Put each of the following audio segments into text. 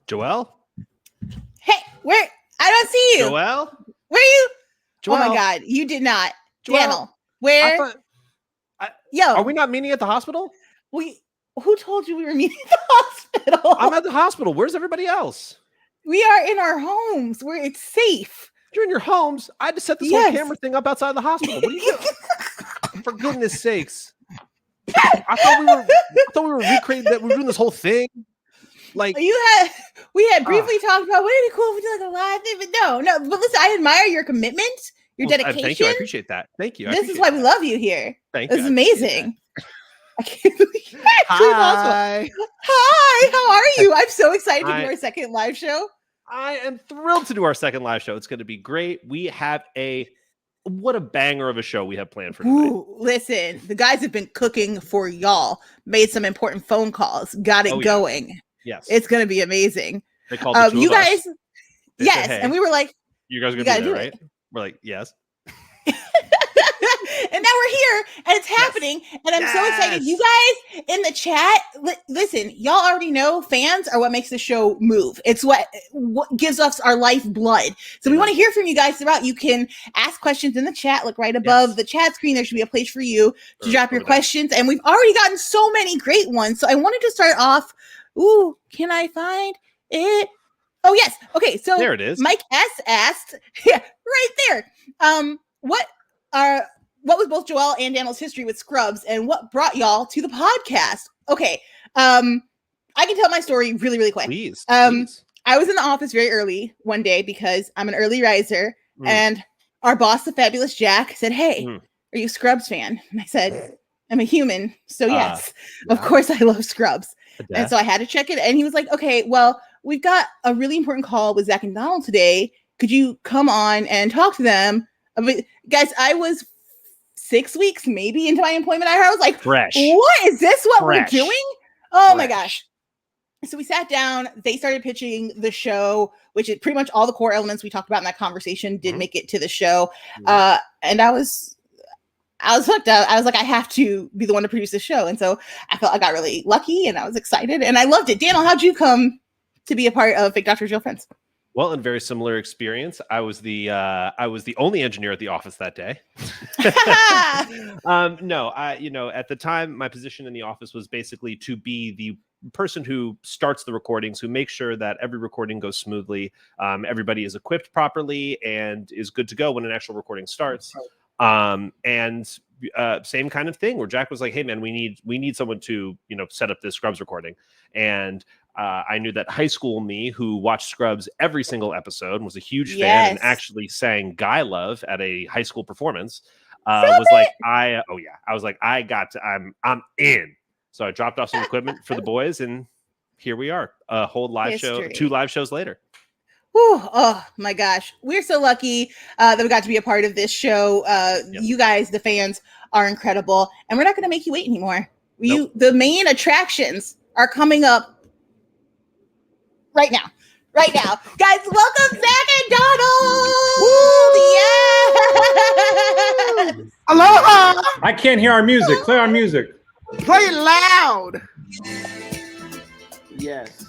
Joelle? Hey, where? I don't see you. Joelle? Where are you? Joelle? Oh my God, you did not. Joelle? Daniel, where? Yo, are we not meeting at the hospital? Who told you we were meeting at the hospital? I'm at the hospital. Where's everybody else? We are in our homes where it's safe. You're in your homes. I had to set this whole camera thing up outside the hospital. What are you doing? For goodness sakes. I thought we were recreating that. We were doing this whole thing. Like we had briefly talked about, wouldn't it be cool if we did like a live thing? But no. But listen, I admire your commitment, your dedication. Thank you. I appreciate that. Thank you. This is why we love you here. Thank you. This is amazing. I can't believe it. Hi. Hi. How are you? I'm so excited to do our second live show. I am thrilled to do our second live show. It's going to be great. We have what a banger of a show we have planned for tonight. Ooh, listen, the guys have been cooking for y'all. Made some important phone calls. Got it going. Yes, it's going to be amazing. They called the two you of us. guys. Yes, said, hey, and we were like, "You guys are going to be there, right?" We're like, "Yes." And now we're here and it's happening. And I'm so excited. You guys in the chat, listen, y'all already know fans are what makes the show move. It's what gives us our lifeblood. So we want to hear from you guys throughout. You can ask questions in the chat, like right above the chat screen. There should be a place for you to drop your questions. And we've already gotten so many great ones. So I wanted to start off. Ooh, can I find it? Oh, yes. Okay. So there it is. Mike S asked, right there. What was both Joelle and Daniel's history with Scrubs, and what brought y'all to the podcast? Okay, I can tell my story really, really quick. Please. I was in the office very early one day because I'm an early riser, and our boss, the fabulous Jack, said, "Hey, are you a Scrubs fan?" And I said, "I'm a human, so yes, of course I love Scrubs." And so I had to check it, and he was like, "Okay, well, we've got a really important call with Zach and Donald today. Could you come on and talk to them?" Guys, I was 6 weeks maybe into my employment. I was like, fresh. What is this? What we're doing? Oh my gosh. So we sat down, they started pitching the show, which is pretty much all the core elements we talked about in that conversation did make it to the show. And I was hooked up. I was like, I have to be the one to produce the show. And so I felt I got really lucky and I was excited and I loved it. Daniel, how'd you come to be a part of Fake Doctors, Real Friends? Well, in very similar experience, I was the only engineer at the office that day. No, at the time, my position in the office was basically to be the person who starts the recordings, who makes sure that every recording goes smoothly, everybody is equipped properly, and is good to go when an actual recording starts. Same kind of thing where Jack was like, "Hey, man, we need someone to set up this Scrubs recording," and I knew that high school me, who watched Scrubs every single episode and was a huge fan and actually sang Guy Love at a high school performance, was like, I was like, I'm in. So I dropped off some equipment for the boys, and here we are, a whole live show, 2 live shows later. Whew, oh my gosh, we're so lucky that we got to be a part of this show. You guys, the fans, are incredible, and we're not going to make you wait anymore. The main attractions are coming up right now, guys. Welcome Zach and Donald. Yes. Aloha. I can't hear our music. Play our music. Play it loud. Yes.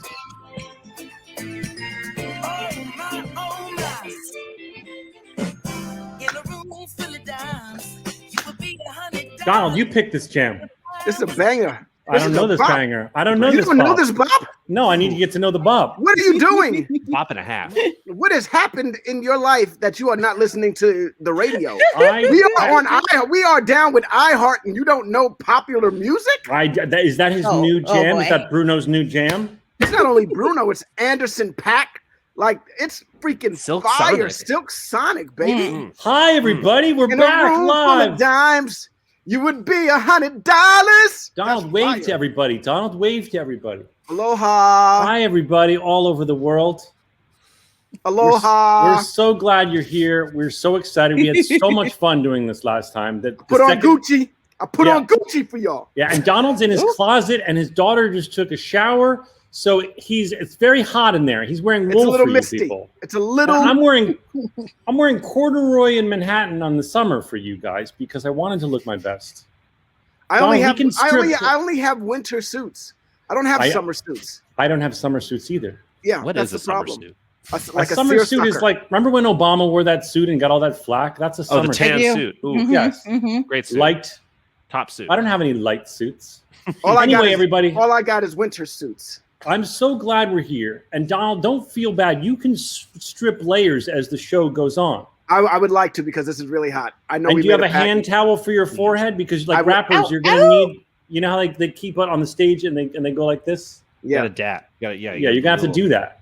Donald, you picked this jam. This is a banger. I don't know this banger. I don't know this. You don't know this bop? No, I need to get to know the bop. What are you doing? Bop and a half. What has happened in your life that you are not listening to the radio? We are down with iHeart, and you don't know popular music? Is that his new jam? Is that Bruno's new jam? It's not only Bruno, it's Anderson .Paak. Like, it's freaking Silk fire. Sonic. Silk Sonic, baby. Hi, everybody. We're back live. Full of dimes. You would be $100. Donald waved to everybody. Donald waved to everybody. Aloha. Hi, everybody all over the world. Aloha. We're so glad you're here. We're so excited. We had so much fun doing this last time. I put on Gucci for y'all. Yeah, and Donald's in his closet, and his daughter just took a shower. So it's very hot in there. He's wearing wool for you people. It's a little. I'm wearing corduroy in Manhattan on the summer for you guys because I wanted to look my best. I only have winter suits. I don't have summer suits. I don't have summer suits either. Yeah, what that's is a the summer problem. suit? A summer suit is like, remember when Obama wore that suit and got all that flack? That's a summer the tan suit. Ooh, yes. Great suit. Light. Top suit. I don't have any light suits. Anyway, everybody. All I got is winter suits. I'm so glad we're here. And Donald, don't feel bad. You can strip layers as the show goes on. I would like to, because this is really hot. I know. And do you have a hand towel for your forehead? Because like rappers, you're gonna need. You know how like they keep it on the stage and they go like this. Yeah, you gotta dap. You're gonna have to do that.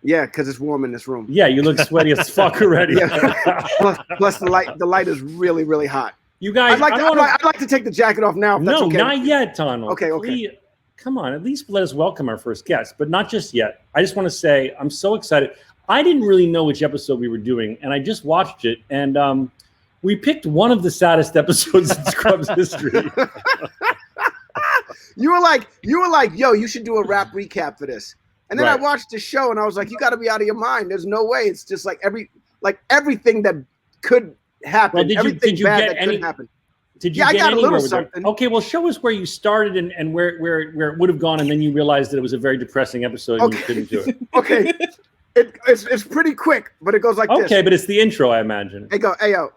Yeah, because it's warm in this room. Yeah, you look sweaty as fuck already. Plus the light is really, really hot. You guys, I'd like to take the jacket off now. If that's okay. Not yet, Donald. Okay. Please, come on, at least let us welcome our first guest, but not just yet. I just want to say I'm so excited. I didn't really know which episode we were doing, and I just watched it, and we picked one of the saddest episodes in Scrubs history. You were like, yo, you should do a rap recap for this. And then Right. I watched the show and I was like, you got to be out of your mind. There's no way. It's just like everything that could happen. Well, everything did you bad get that any? could happen. Did you Yeah, I get got a anywhere little with something. Okay, well, show us where you started and where it would have gone, and then you realized that it was a very depressing episode and you couldn't do it. Okay. It's pretty quick, but it goes like this. Okay, but it's the intro, I imagine. It goes, ayo.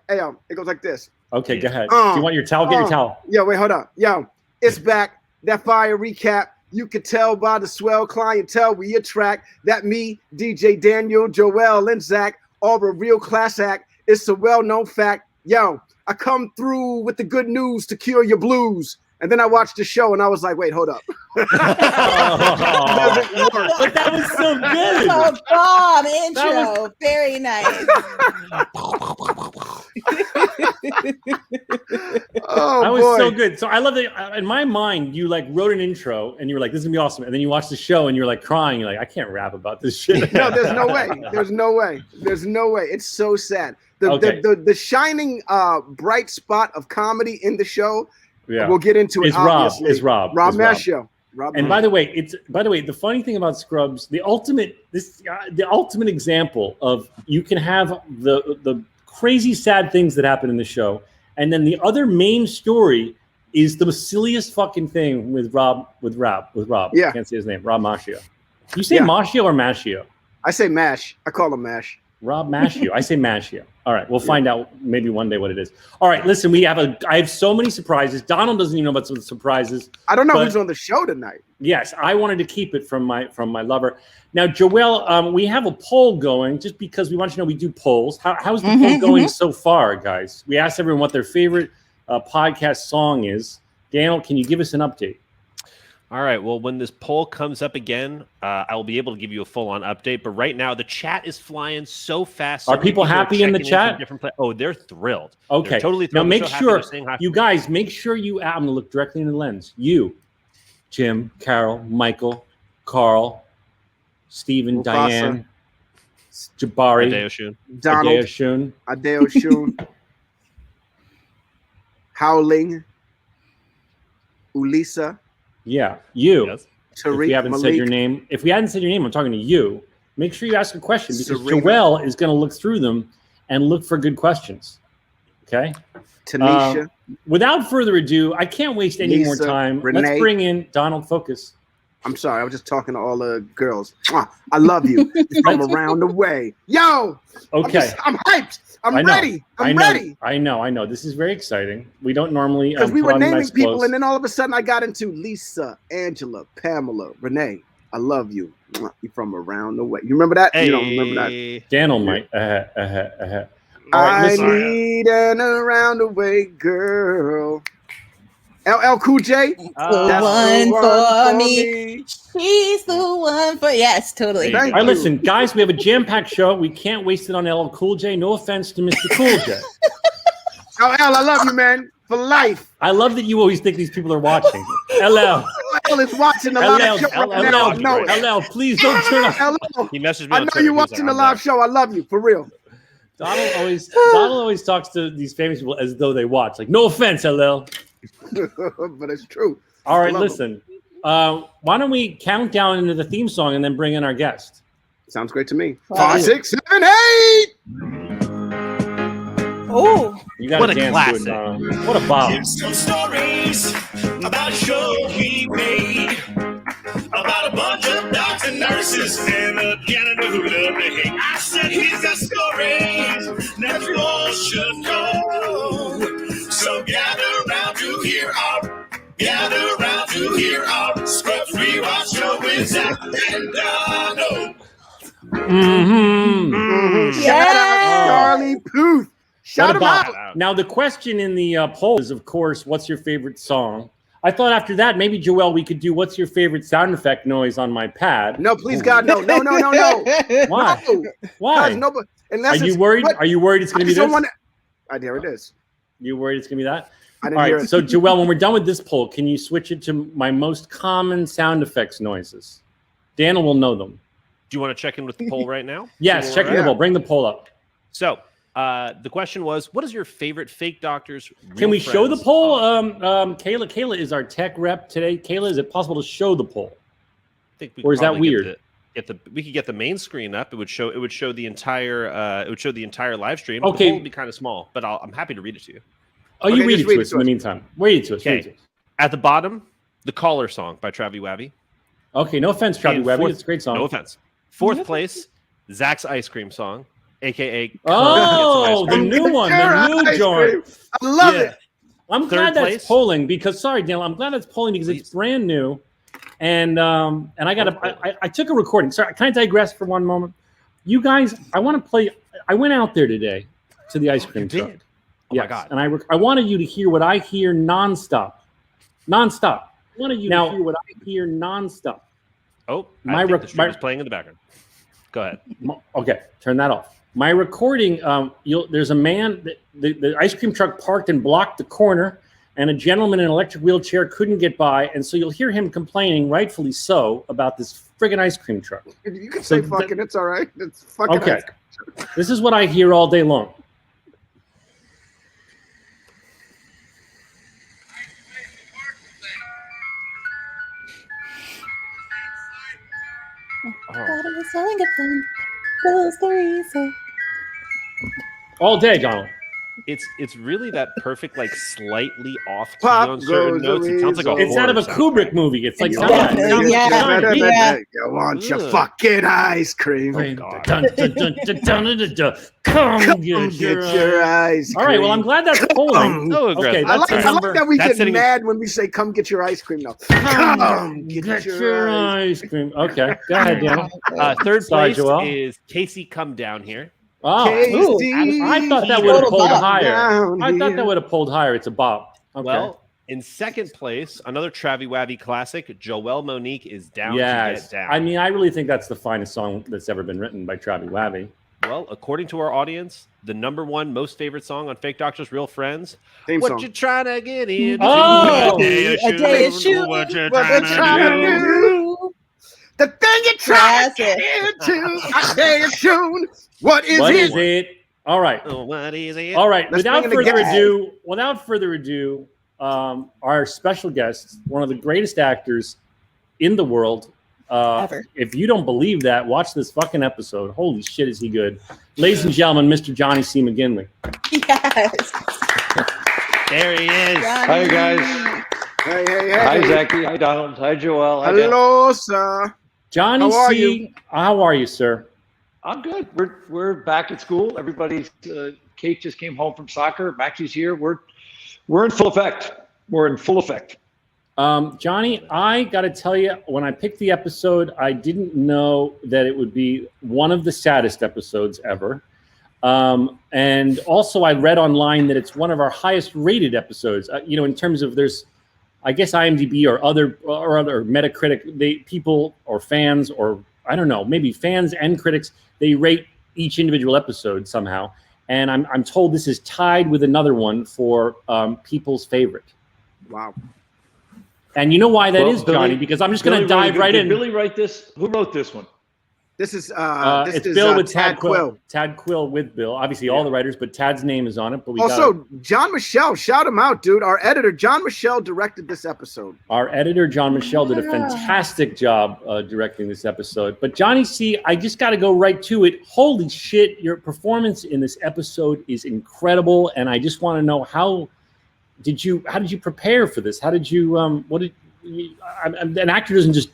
It goes like this. Okay, go ahead. Do you want your towel? Get your towel. Yo, wait, hold up. Yo, it's back. That fire recap. You could tell by the swell clientele we attract that me, DJ Daniel, Joel, and Zach, all the real class act. It's a well-known fact. Yo, I come through with the good news to cure your blues. And then I watched the show and I was like, wait, hold up. But that was so good. Oh, bomb intro. Very nice. Oh, that was boy. so good. So I love that. In my mind, you like wrote an intro and you were like, this is gonna be awesome. And then you watched the show and you're like crying. You're like, I can't rap about this shit. No, there's no way. There's no way. There's no way. It's so sad. The shining bright spot of comedy in the show. Yeah. We'll get into it. It's obviously. Rob. Rob Maschio. And by the way, the funny thing about Scrubs, the ultimate example of you can have the crazy sad things that happen in the show, and then the other main story is the silliest fucking thing with Rob. Yeah. I can't say his name. Rob Maschio. You say Maschio or Maschio? I say Mash. I call him Mash. Rob Maschio. I say Maschio. All right, we'll find out maybe one day what it is. All right, listen, I have so many surprises. Donald doesn't even know about some of the surprises. I don't know who's on the show tonight. Yes, I wanted to keep it from my lover. Now, Joelle, we have a poll going just because we want you to know we do polls. How's the poll going so far, guys? We asked everyone what their favorite podcast song is. Daniel, can you give us an update? All right. Well, when this poll comes up again, I will be able to give you a full-on update. But right now, the chat is flying so fast. Are people happy in the chat? They're thrilled. Okay. They're totally Now thrilled. make sure, you guys, make sure you. I'm going to look directly in the lens. You, Jim, Carol, Michael, Carl, Stephen, Mufasa, Diane, Jabari, Donald, Adeo Shun, Howling, Ulisa. Yeah, you. Yes. If we haven't said your name, I'm talking to you. Make sure you ask a question because Joelle is going to look through them and look for good questions. Okay. Tanisha. Without further ado, I can't waste any more time. Renee. Let's bring in Donald. Focus. I'm sorry, I was just talking to all the girls. I love you from around the way. Yo. Okay. I'm hyped. I'm ready. I'm ready. I know. This is very exciting. We don't normally because we were naming people, clothes. And then all of a sudden I got into Lisa, Angela, Pamela, Renee. I love you. You're from around the way. You remember that? Hey. You don't remember that? Daniel might. I need an around the way girl. LL Cool J. The one for me. She's the one for totally. All right, listen, guys, we have a jam-packed show. We can't waste it on LL Cool J. No offense to Mr. Cool J. LL, I love you, man, for life. I love that you always think these people are watching. LL is watching the live show right now. LL, please don't turn off. He messaged me. I know you're watching the live show. I love you, for real. Donald always talks to these famous people as though they watch. Like, no offense, LL. But it's true. All right, listen. Why don't we count down into the theme song and then bring in our guest? Sounds great to me. Wow. 5, 6, 7, 8. Oh, you got to dance to it. What a bop! Here's some stories about a show we made about a bunch of doctors and nurses horses and a janitor who loved to hate. I said, here's a story that you all should know. So gather round to hear our, gather round to hear our Scrubs Rewatch show with Zach and Donald. Shout out Charlie Puth. Shout him out. Now, the question in the poll is, of course, what's your favorite song? I thought after that, maybe, Joel, we could do what's your favorite sound effect noise on my pad. No, please, God, no. Why? No. Why? Nobody, Are you worried? Are you worried it's going to be this? There it is. You worried it's going to be that? I didn't hear it. So, Joel, when we're done with this poll, can you switch it to my most common sound effects noises? Daniel will know them. Do you want to check in with the poll right now? Yes, check in the poll. Bring the poll up. So, the question was, what is your favorite fake doctor's real Can we friends show the poll? song? Kayla is our tech rep today. Kayla, is it possible to show the poll? I think we or is that weird? We could get the main screen up. It would show the entire live stream. Okay. The poll would be kind of small, but I'm happy to read it to you. Oh, you read it to us in the meantime. Read it to us. Okay. At the bottom, the Caller song by Travi Wavy. Okay, no offense, Travi Wavy. It's a great song. No offense. Fourth place, Zach's Ice Cream song, aka the new one, the new joint. I love it. I'm glad that's polling because Daniel, I'm glad that's polling because it's brand new, and I took a recording. Sorry, can I digress for one moment? You guys, I want to play. I went out there today to the ice cream truck. Oh my God! And I wanted you to hear what I hear nonstop. I wanted you to hear what I hear nonstop. Oh, I think the stream is playing in the background. Go ahead. Okay, turn that off. My recording, there's a man, the ice cream truck parked and blocked the corner, and a gentleman in an electric wheelchair couldn't get by, and so you'll hear him complaining, rightfully so, about this friggin' ice cream truck. You can say fucking, it's all right. It's fucking okay. ice cream truck. This is what I hear all day long. All day, Donald. It's really that perfect, like slightly off key Pop on certain notes. It sounds like a It's out of a Kubrick movie. It's like You want your fucking ice cream. Oh, God. Come get your ice cream. All right, well, I'm glad that's polling. Okay, I like that we get mad when we say come get your ice cream now. Come get your ice cream. Okay, go ahead, Daniel. Third place is Casey Come Down Here. Oh, I thought that would have pulled higher. I thought that would have pulled higher. It's a bop. Okay. Well, in second place, another Travi Wavy classic, Joelle Monique is Down to Get Down. I mean, I really think that's the finest song that's ever been written by Travi Wavy. Well, according to our audience, the #1 most favorite song on Fake Doctors Real Friends. Theme what song. you trying to get into? Oh, a day of shoot. What you trying to do? The thing you're trying to get into. I tell you soon. What is it? All right. Oh, what is it? All right. Without further ado, our special guest, one of the greatest actors in the world. Ever. If you don't believe that, watch this fucking episode. Holy shit, is he good? Ladies and gentlemen, Mr. Johnny C. McGinley. Yes. There he is. Hi, guys. Hey. Hi, Zachy. Hi, Donald. Hi, Joel. Hi, Hello, sir. Johnny C. How are you, sir? I'm good. We're back at school. Everybody's Kate just came home from soccer. Maxie's here. We're in full effect. Johnny, I got to tell you, when I picked the episode, I didn't know that it would be one of the saddest episodes ever. And also, I read online that it's one of our highest rated episodes. In terms of there's, I guess IMDb or other Metacritic, people or fans or I don't know, maybe fans and critics, they rate each individual episode somehow. And I'm told this is tied with another one for people's favorite. Wow. And you know why that is, Johnny? Because I'm just going to dive right in. Did Billy write this? Who wrote this one? This is Bill with Tad Quill. Tad Quill with Bill. Obviously, all the writers, but Tad's name is on it. But John Michelle, shout him out, dude. Our editor, John Michelle, directed this episode. Our editor, John Michelle, did a fantastic job directing this episode. But Johnny C., I just got to go right to it. Holy shit, your performance in this episode is incredible, and I just want to know how did you prepare for this? How did you? An actor doesn't just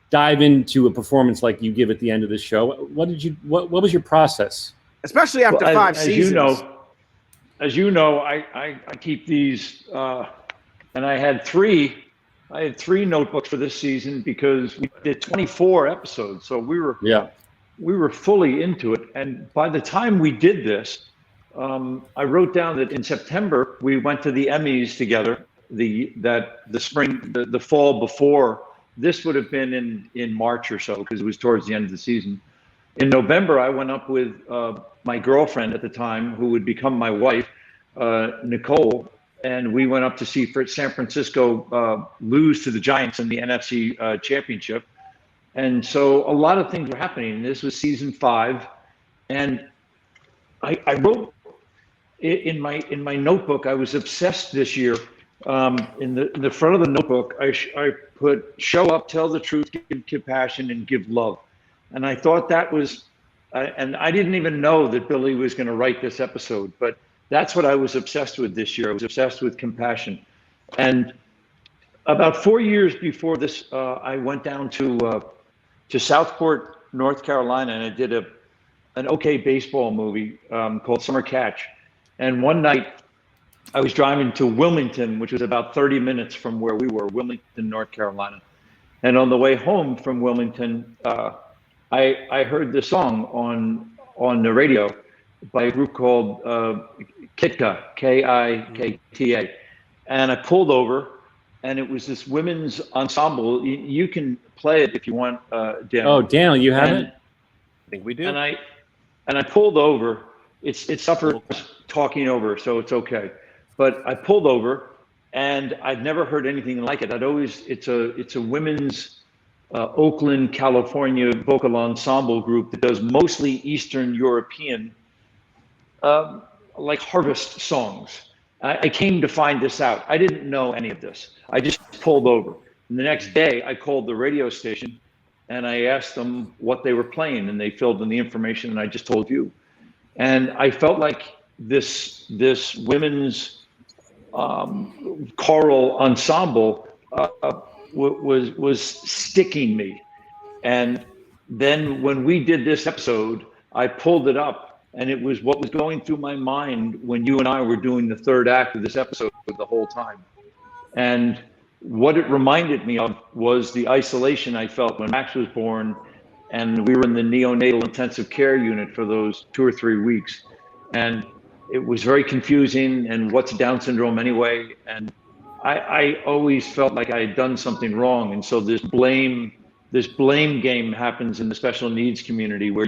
dive into a performance like you give at the end of the show? What was your process? Especially after 5 seasons. As you know, I keep these, and I had three notebooks for this season because we did 24 episodes, so we were fully into it. And by the time we did this, I wrote down that in September we went to the Emmys together. The fall before this would have been in March or so because it was towards the end of the season. In November, I went up with my girlfriend at the time, who would become my wife, Nicole, and we went up to see San Francisco lose to the Giants in the NFC Championship. And so a lot of things were happening. This was season 5, and I wrote in my notebook. I was obsessed this year. In the front of the notebook, I put "show up, tell the truth, give compassion, and give love." And I thought that was, and I didn't even know that Billy was going to write this episode, but that's what I was obsessed with this year. I was obsessed with compassion. And about 4 years before this, I went down to Southport, North Carolina, and I did an okay baseball movie called Summer Catch. And one night I was driving to Wilmington, which was about 30 minutes from where we were, Wilmington, North Carolina. And on the way home from Wilmington, I heard this song on the radio by a group called Kitka, K-I-K-T-A. And I pulled over, and it was this women's ensemble. You can play it if you want, Daniel. Oh, Daniel, you have it? I think we do. And I pulled over. It's suffered talking over, so it's okay. But I pulled over, and I'd never heard anything like it. It's a women's Oakland, California vocal ensemble group that does mostly Eastern European, like harvest songs. I came to find this out. I didn't know any of this. I just pulled over. And the next day, I called the radio station, and I asked them what they were playing, and they filled in the information, and I just told you. And I felt like this women's choral ensemble was sticking me. And then when we did this episode, I pulled it up, and it was what was going through my mind when you and I were doing the third act of this episode the whole time. And what it reminded me of was the isolation I felt when Max was born, and we were in the neonatal intensive care unit for those 2 or 3 weeks. And it was very confusing, and what's Down syndrome anyway? And I always felt like I had done something wrong. And so this blame game happens in the special needs community, where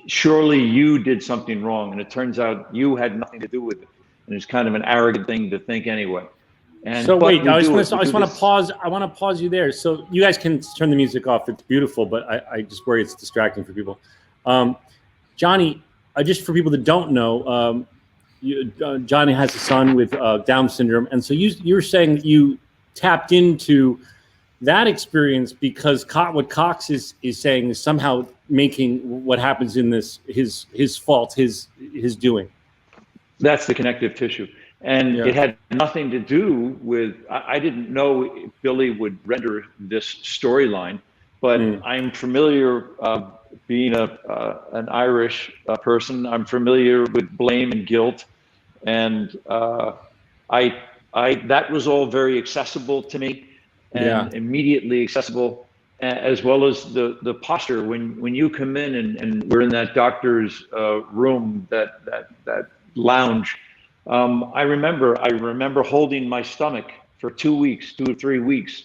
surely you did something wrong, and it turns out you had nothing to do with it. And it's kind of an arrogant thing to think anyway. And so wait, I just want to pause. I want to pause you there. So you guys can turn the music off. It's beautiful, but I just worry it's distracting for people. Johnny, just for people that don't know, Johnny has a son with Down syndrome, and so you're saying that you tapped into that experience because what Cox is saying is somehow making what happens in this his fault, his doing. That's the connective tissue. And it had nothing to do with, I didn't know Billy would render this storyline, but I'm familiar, being an Irish person, I'm familiar with blame and guilt. And that was all very accessible to me, and immediately accessible, as well as the posture. When you come in and we're in that doctor's room, that lounge, I remember holding my stomach for 2 weeks, 2 or 3 weeks,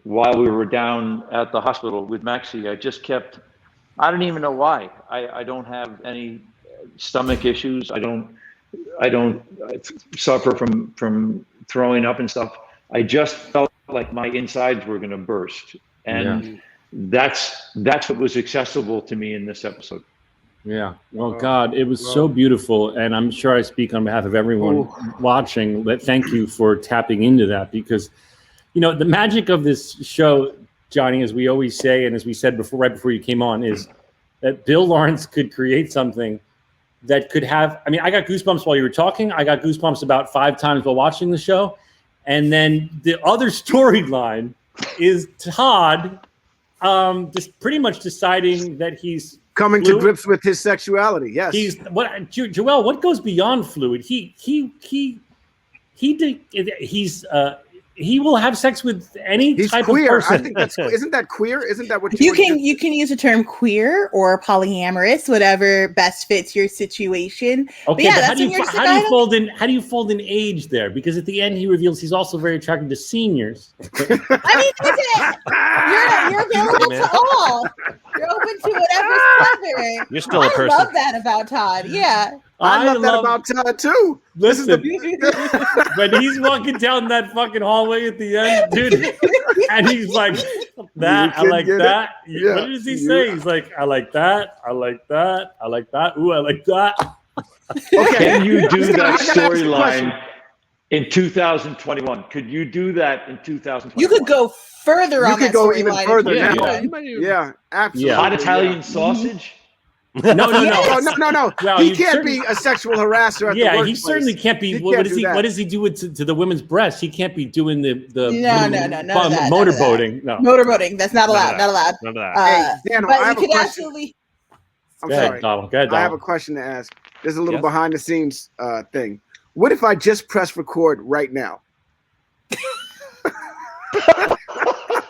while we were down at the hospital with Maxie. I just kept, I don't even know why. I don't have any stomach issues. I don't suffer from throwing up and stuff. I just felt like my insides were going to burst. And that's what was accessible to me in this episode. Yeah. Well, God, it was so beautiful. And I'm sure I speak on behalf of everyone watching, but thank you for tapping into that, because, the magic of this show, Johnny, as we always say, and as we said before, right before you came on, is that Bill Lawrence could create something that could have, I got goosebumps while you were talking. I got goosebumps about 5 times while watching the show. And then the other storyline is Todd. just pretty much deciding that he's coming fluid. to grips with his sexuality. Yes, He's what Joel. What goes beyond fluid? He will have sex with any he's type queer. of person. I think isn't that queer? Isn't that what you can use the term queer or polyamorous, whatever best fits your situation. Okay, yeah, but that's how do you fold in age there? Because at the end he reveals he's also very attracted to seniors. I mean, listen, you're available to all. You're open to whatever's pleasure. You're still a person. I love that about Todd. Yeah. I love that about Todd too. Listen, when he's walking down that fucking hallway at the end, dude, and he's like, "That I like that." Yeah. What does he say? He's like, "I like that. I like that. I like that. Ooh, I like that." Okay, can you do that storyline in 2021? Could you do that in 2021? You could go further on you that could go even storyline. further Yeah, now. yeah. Absolutely. Yeah. Hot Italian sausage? No. Well, he can't be a sexual harasser at the workplace. He certainly can't be. What does he do to the women's breasts? He can't be doing the motorboating. No, motorboating. That's not allowed. Not allowed. None of that. Hey, Dan, but I have you a could question. absolutely. I'm Go ahead, sorry. Donald. Go ahead, I have Donald. a question to ask. There's a little behind the scenes thing. What if I just press record right now?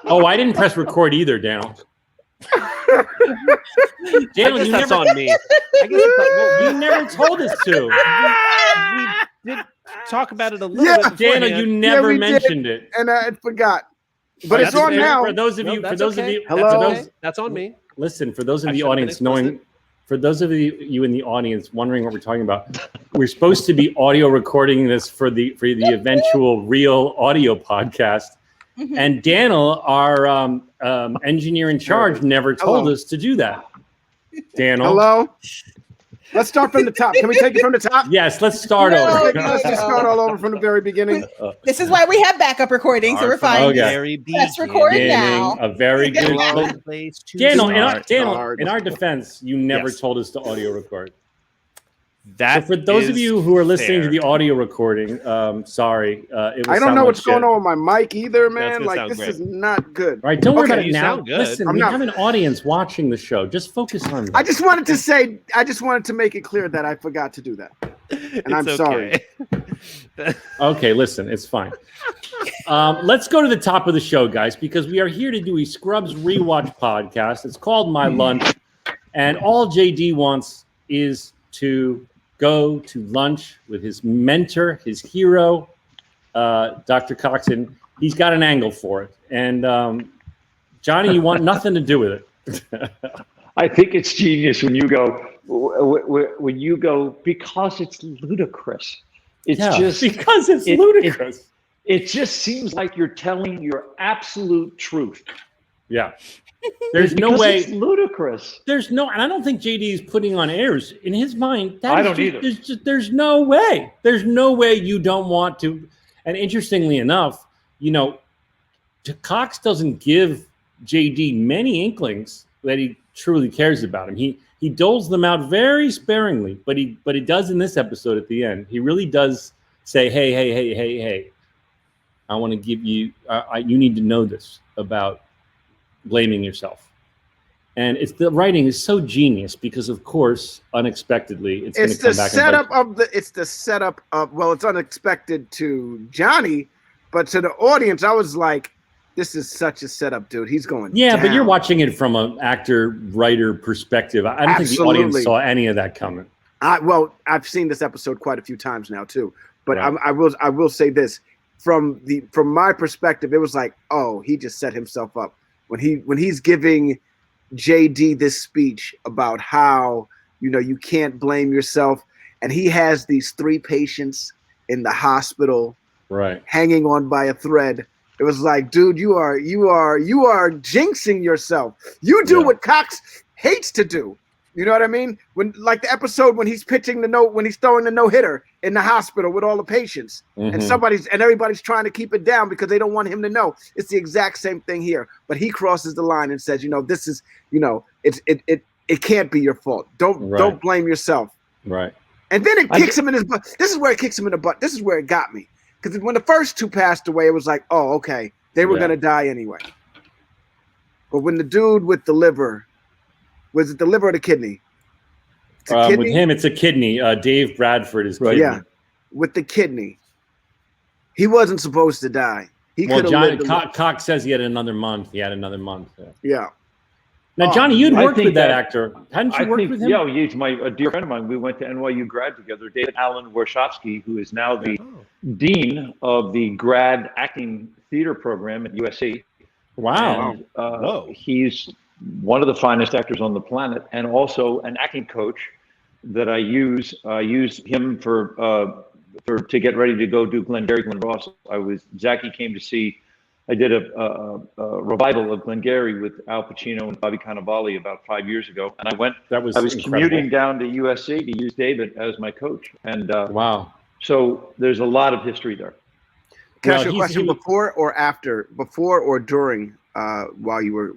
Oh, I didn't press record either, Daniel. Daniel, that's on me. I guess you never told us to. we did talk about it a little bit. Daniel, you never mentioned it, and I forgot. But it's on now. For those of you, hello, that's on me. Listen, for those of the audience for those of you in the audience wondering what we're talking about, we're supposed to be audio recording this for the eventual real audio podcast. Mm-hmm. And Daniel, our engineer in charge, never told us to do that. Daniel. Hello. Let's start from the top. Can we take it from the top? Yes, let's start over. Let's just start all over from the very beginning. This is why we have backup recording, so we're fine. Let's record now. A very good place. Daniel, in our defense, you never told us to audio record. So for those of you who are listening to the audio recording, sorry. I don't know what's going on with my mic either, man. Like, this is not good. All right, don't worry about it you now. Sound good. Listen, we have an audience watching the show. Just focus on that. I just wanted to make it clear that I forgot to do that. And I'm sorry. Okay, listen, it's fine. Let's go to the top of the show, guys, because we are here to do a Scrubs rewatch podcast. It's called My Lunch, and all JD wants is to go to lunch with his mentor, his hero, Dr. Coxon. He's got an angle for it. And Johnny, you want nothing to do with it. I think it's genius when you go because it's ludicrous. It's because it's ludicrous. It just seems like you're telling your absolute truth. Yeah. There's no way. It's ludicrous. And I don't think JD is putting on airs in his mind. I don't either. There's no way. There's no way you don't want to. And interestingly enough, Cox doesn't give JD many inklings that he truly cares about him. He doles them out very sparingly, but he does in this episode at the end. He really does say, hey, I want to give you. You need to know this about blaming yourself. And the writing is so genius because, of course, unexpectedly, it's going to come back. It's the setup of, well, it's unexpected to Johnny, but to the audience, I was like, this is such a setup, dude. He's going down. But you're watching it from an actor-writer perspective. I don't think the audience saw any of that coming. I've seen this episode quite a few times now, too. But right. I will say this. From my perspective, it was like, oh, he just set himself up. When he's giving JD this speech about how, you can't blame yourself. And he has these 3 patients in the hospital, right, hanging on by a thread. It was like, dude, you are jinxing yourself. You do what Cox hates to do. You know what I mean? When, like the episode when he's pitching when he's throwing the no-hitter in the hospital with all the patients, and everybody's trying to keep it down because they don't want him to know. It's the exact same thing here. But he crosses the line and says, this is, it can't be your fault. Don't blame yourself. Right. And then it kicks him in his butt. This is where it kicks him in the butt. This is where it got me. Because when the first 2 passed away, it was like, oh, okay, they were going to die anyway. But when the dude with the liver, was it the liver or the kidney? With him, it's a kidney. Dave Bradford is kidney. Yeah, with the kidney. He wasn't supposed to die. He could have lived. Cox says he had another month. Yeah. Now, Johnny, you'd worked with that actor. Hadn't you worked with him? Yeah, he's a dear friend of mine. We went to NYU grad together. David Allen Warshawski, who is now the dean of the grad acting theater program at USC. Wow. And, he's one of the finest actors on the planet, and also an acting coach that I use. I use him to get ready to go do Glengarry Glen Ross. Zachy came to see. I did a revival of Glengarry with Al Pacino and Bobby Cannavale about 5 years ago, and I was incredible. commuting down to USC to use David as my coach. And wow. So there's a lot of history there. Can I ask you a question before or after? Before or during while you were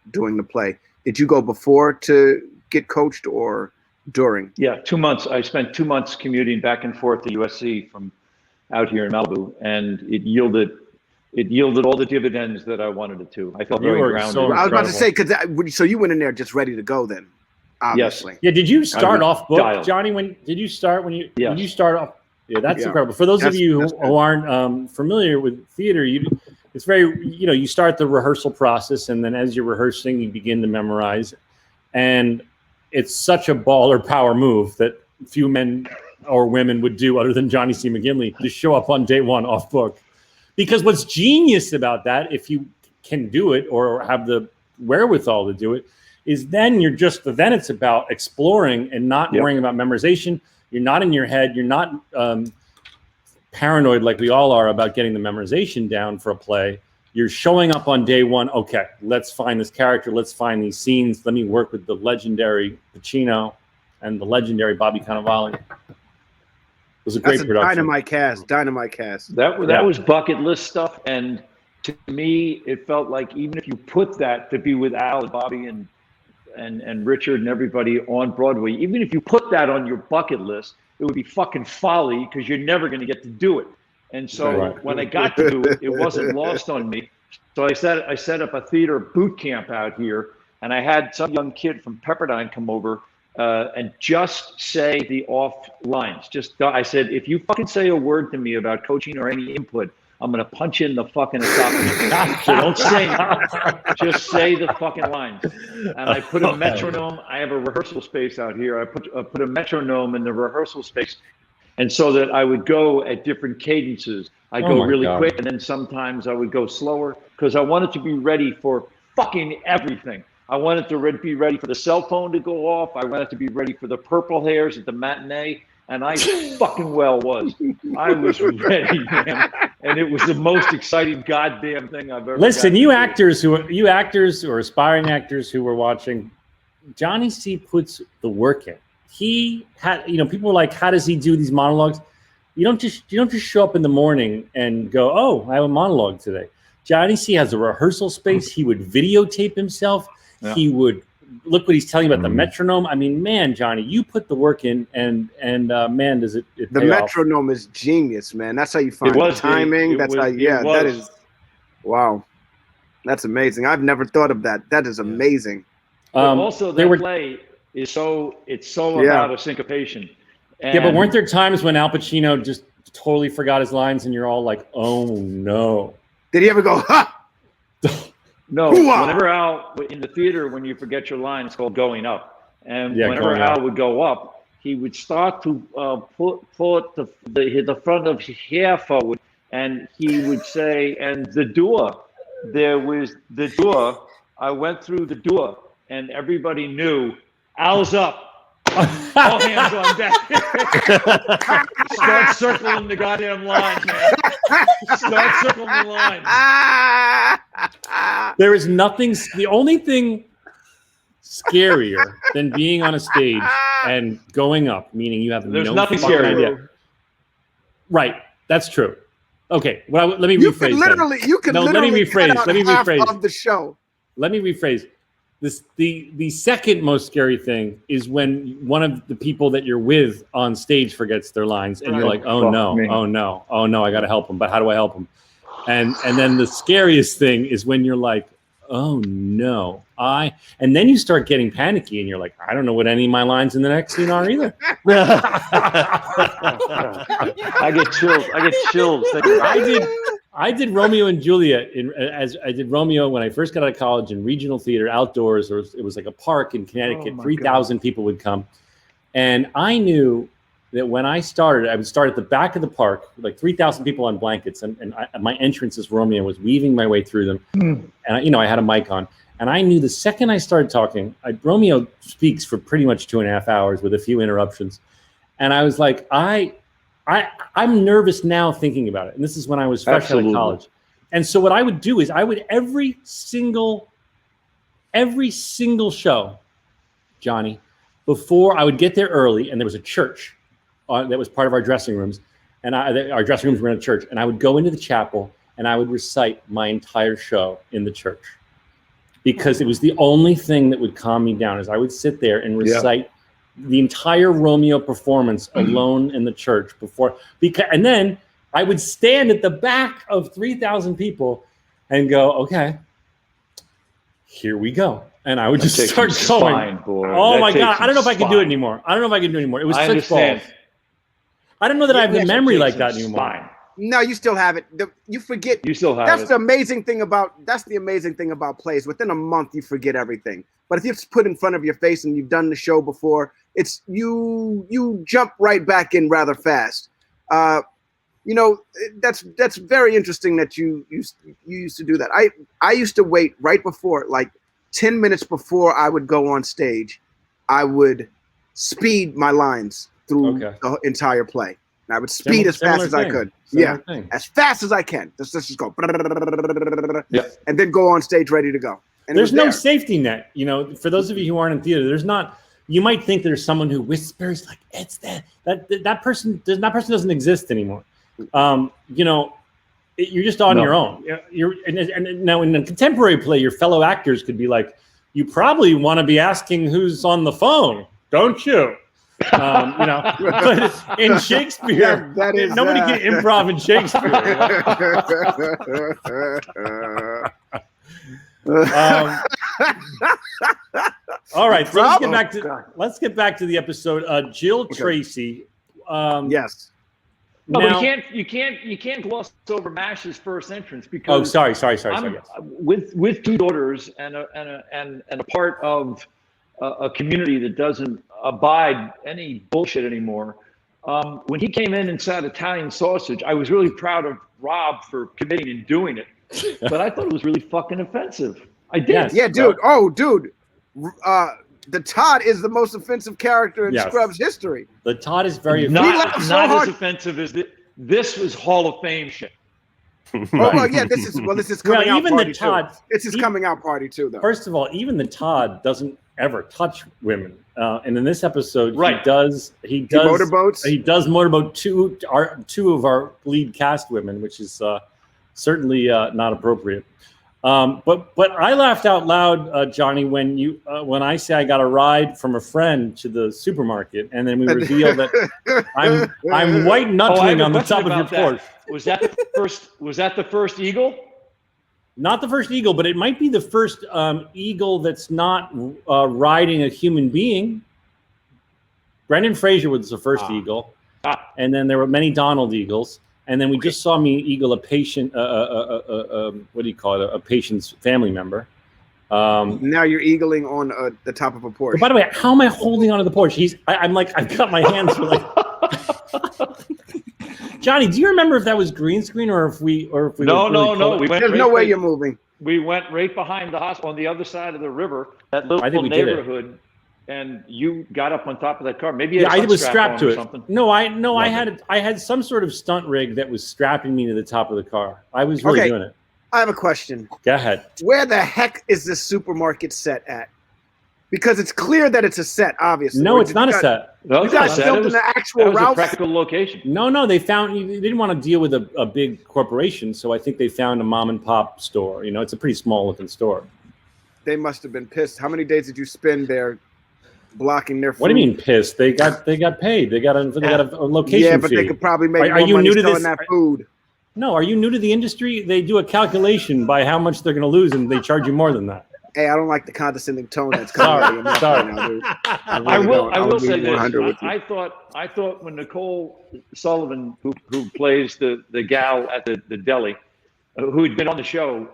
doing the play? Did you go before to get coached or during? Yeah, 2 months. I spent 2 months commuting back and forth to USC from out here in Malibu, and it yielded all the dividends that I wanted it to. I felt very grounded. I was about to say, so you went in there just ready to go then, obviously. Yes. Yeah. Did you start off book, Johnny? When you start off? Yeah, that's incredible. For those of you who aren't familiar with theater, it's very, you start the rehearsal process, and then as you're rehearsing, you begin to memorize, and it's such a baller power move that few men or women would do other than Johnny C. McGinley to show up on day one off book. Because what's genius about that, if you can do it or have the wherewithal to do it, is then it's about exploring and not worrying about memorization. You're not in your head. You're not paranoid like we all are about getting the memorization down for a play. You're showing up on day one. Okay, let's find this character. Let's find these scenes. Let me work with the legendary Pacino and the legendary Bobby Cannavale. It was a great production. Dynamite cast. That was bucket list stuff, and to me, it felt like even if you put that to be with Al and Bobby and Richard and everybody on Broadway, even if you put that on your bucket list, it would be fucking folly because you're never going to get to do it. And so when I got to do it, it wasn't lost on me. So I set up a theater boot camp out here, and I had some young kid from Pepperdine come over. And just say the off lines. I said, if you fucking say a word to me about coaching or any input, I'm going to punch in the fucking esophagus. So don't say anything. Just say the fucking lines. And I put a metronome. I have a rehearsal space out here. I put a metronome in the rehearsal space. And so that I would go at different cadences. I go really quick, and then sometimes I would go slower because I wanted to be ready for fucking everything. I wanted to be ready for the cell phone to go off. I wanted to be ready for the purple hairs at the matinee. And I fucking well was. I was ready, man. And it was the most exciting goddamn thing I've ever Listen, you actors or aspiring actors who were watching, Johnny C puts the work in. He had, people were like, how does he do these monologues? You don't just show up in the morning and go, oh, I have a monologue today. Johnny C has a rehearsal space. He would videotape himself. Yeah. He would look what he's telling you about the metronome. I mean, man, Johnny, you put the work in, and man, does it the metronome is genius, man. That's how you find the timing. That is wow. That's amazing. I've never thought of that. That is amazing. Also, that play is so about a syncopation. And but weren't there times when Al Pacino just totally forgot his lines, and you're all like, oh no? Did he ever go, ha? No, whenever Al, in the theater, when you forget your line, it's called going up. And whenever Al would go up, he would start to put the front of his hair forward, and he would say, and the door, there was the door. I went through the door, and everybody knew Al's up. All hands on deck. Start circling the goddamn line, man. Start circling the line. There is nothing. The only thing scarier than being on a stage and going up, meaning you have There's nothing scarier. Right. That's true. Okay. Well, let me rephrase. You can literally cut out half of the show. Let me rephrase. The second most scary thing is when one of the people that you're with on stage forgets their lines, and you're like, oh no, I got to help them. But how do I help them? And then the scariest thing is when you're like, oh no, and then you start getting panicky and you're like, I don't know what any of my lines in the next scene are either. I get chills. I did Romeo and Juliet as I did Romeo when I first got out of college in regional theater outdoors. It was like a park in Connecticut. 3,000 people would come. And I knew that when I started, I would start at the back of the park, like 3,000 people on blankets. And my entrance as Romeo was weaving my way through them. And, I had a mic on. And I knew the second I started talking, Romeo speaks for pretty much 2.5 hours with a few interruptions. And I was like, I'm nervous now thinking about it. And this is when I was fresh out of college. And so what I would do is I would every single show, Johnny, before I would get there early, and there was a church that was part of our dressing rooms. And our dressing rooms were in a church. And I would go into the chapel and I would recite my entire show in the church. Because it was the only thing that would calm me down, is I would sit there and recite the entire Romeo performance alone in the church and then I would stand at the back of 3,000 people and go, okay, here we go. And I would just start going. Oh my God. I don't know if I can do it anymore. It was such balls. I don't know that I have the memory like that anymore. No, you still have it. You forget. You still have it. That's the amazing thing about plays. Within a month, you forget everything. But if it's put in front of your face and you've done the show before, it's you jump right back in rather fast. That's very interesting that you used to do that. I used to wait right before, like 10 minutes before I would go on stage. I would speed my lines through the entire play. And I would speed as fast as I could. As fast as I can. Let's just go. And then go on stage ready to go. And there's no safety net. For those of you who aren't in theater, there's not. You might think there's someone who whispers like, it's that person doesn't exist anymore. You're just on your own. And now in a contemporary play, your fellow actors could be like, you probably want to be asking who's on the phone, don't you? But in Shakespeare, nobody can improv in Shakespeare. All right, so let's get back to the episode. Jill Tracy. Yes. No, but you can't gloss over Mash's first entrance because. Oh, sorry. Yes. With two daughters and a part of a community that doesn't abide any bullshit anymore. When he came in and said Italian sausage, I was really proud of Rob for committing and doing it, but I thought it was really fucking offensive. I did. Yes. Yeah, dude. Oh, dude. The Todd is the most offensive character in Scrubs history. The Todd is very not as offensive as this was Hall of Fame shit. Oh well, yeah. This is coming out. Even party the Todd. Too. This is coming out party too, though. First of all, even the Todd doesn't ever touch women, and in this episode, he does. Motorboats. He does motorboat two of our lead cast women, which is certainly not appropriate. But I laughed out loud, Johnny, when I say I got a ride from a friend to the supermarket, and then we reveal that I'm white knuckling on the top of your porch. Was that the first eagle? Not the first eagle, but it might be the first eagle that's not riding a human being. Brendan Fraser was the first eagle, and then there were many Donald eagles. And then we just saw me eagle a patient, what do you call it? A patient's family member. Now you're eagling on the top of a porch. By the way, how am I holding onto the porch? I'm like, I've got my hands for like. Johnny, do you remember if that was green screen or if we No. There's no way you're moving. We went right behind the hospital on the other side of the river, that little neighborhood. And you got up on top of that car. Maybe I was strapped to it. Something. No, I had some sort of stunt rig that was strapping me to the top of the car. I was really doing it. I have a question. Go ahead. Where the heck is this supermarket set at? Because it's clear that it's a set, obviously. No, it's not a set. No, you guys filmed in the actual route. A practical location. No, they didn't want to deal with a big corporation, so I think they found a mom and pop store. It's a pretty small looking store. They must have been pissed. How many days did you spend there? Blocking their food. What do you mean pissed? They got paid. They got a location. Yeah, but fee. They could probably make more money selling that food. No, are you new to the industry? They do a calculation by how much they're going to lose, and they charge you more than that. Hey, I don't like the condescending tone that's coming out of Sorry. now, dude. I will say this. 100 with you. I thought when Nicole Sullivan, who plays the gal at the deli, who'd been on the show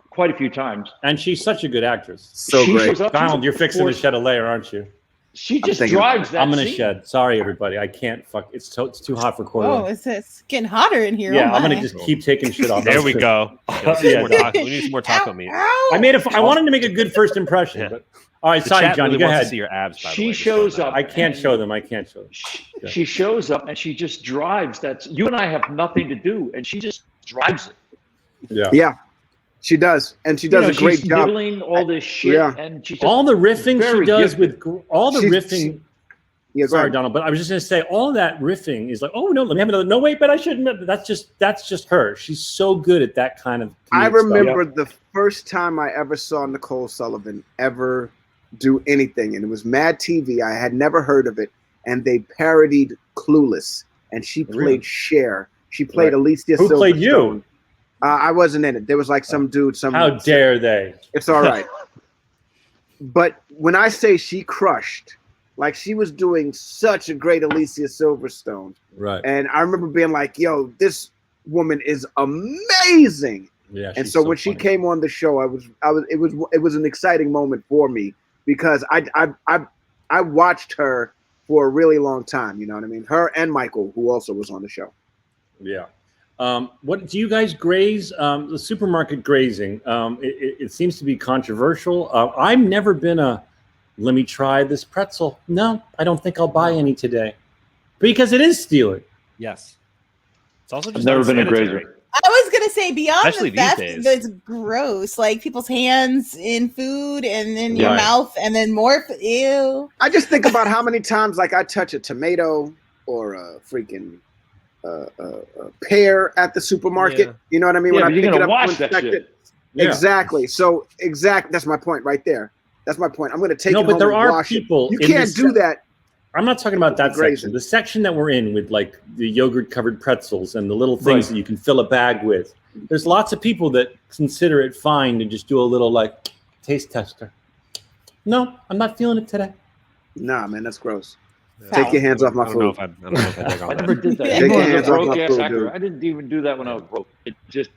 quite a few times, and she's such a good actress. So great. Donald, you're fixing to shed a layer, aren't you? She just drives that. I'm gonna scene. shed. Sorry, everybody. I can't. Fuck. It's too hot for corduroy. Oh, it's getting hotter in here. Yeah, oh I'm my. gonna just keep taking shit off. There we go. We need some more taco meat. I wanted to make a good first impression. Yeah. But, all right, sorry, Johnny. Really go wants ahead. to see your abs. By the She way, shows up. I can't show them. She shows up and she just drives that. You and I have nothing to do, and she just drives it. Yeah, she does, and she does a great she's job. Doing all this shit, and she all the riffing she does gifted. with all the riffing. Yeah, sorry, Donald, but I was just gonna say all that riffing is like, oh no, let me have another. No, wait, but I shouldn't. That's just her. She's so good at that kind of. I remember the first time I ever saw Nicole Sullivan ever do anything, and it was Mad TV. I had never heard of it, and they parodied Clueless, and she played Cher. She played Alicia Silverstone. Who played you? I wasn't in it. There was like some dude. How dare they? It's all right. But when I say she crushed, like she was doing such a great Alicia Silverstone. Right. And I remember being like, yo, this woman is amazing. Yeah. And so when she came on the show, it was an exciting moment for me because I watched her for a really long time. You know what I mean? Her and Michael, who also was on the show. Yeah. What do you guys graze? The supermarket grazing. It seems to be controversial. I've never been let me try this pretzel. No, I don't think I'll buy any today because it is stealing. Yes. It's also just I've never been a grazer. I was gonna say beyond Especially the theft, these days. that's gross. Like people's hands in food and in your mouth, and then more. Ew. I just think about how many times like I touch a tomato or a freaking pear at the supermarket. Yeah. You know what I mean? Yeah, when I but you're pick gonna it up, wash to that inspect shit. it. Yeah. Exactly. So that's my point right there. That's my point. I'm going to take it home but there and are wash people. it. You can't do that. I'm not talking about that Grazing. section. The section that we're in with like the yogurt covered pretzels and the little things that you can fill a bag with. There's lots of people that consider it fine to just do a little like taste tester. No, I'm not feeling it today. Nah, man, that's gross. Yeah. Take your hands off my I don't know food. if I dig on I that. never did that. Take You your was a hands off my broke-ass food, actor. dude. I didn't even do that when I was broke. It just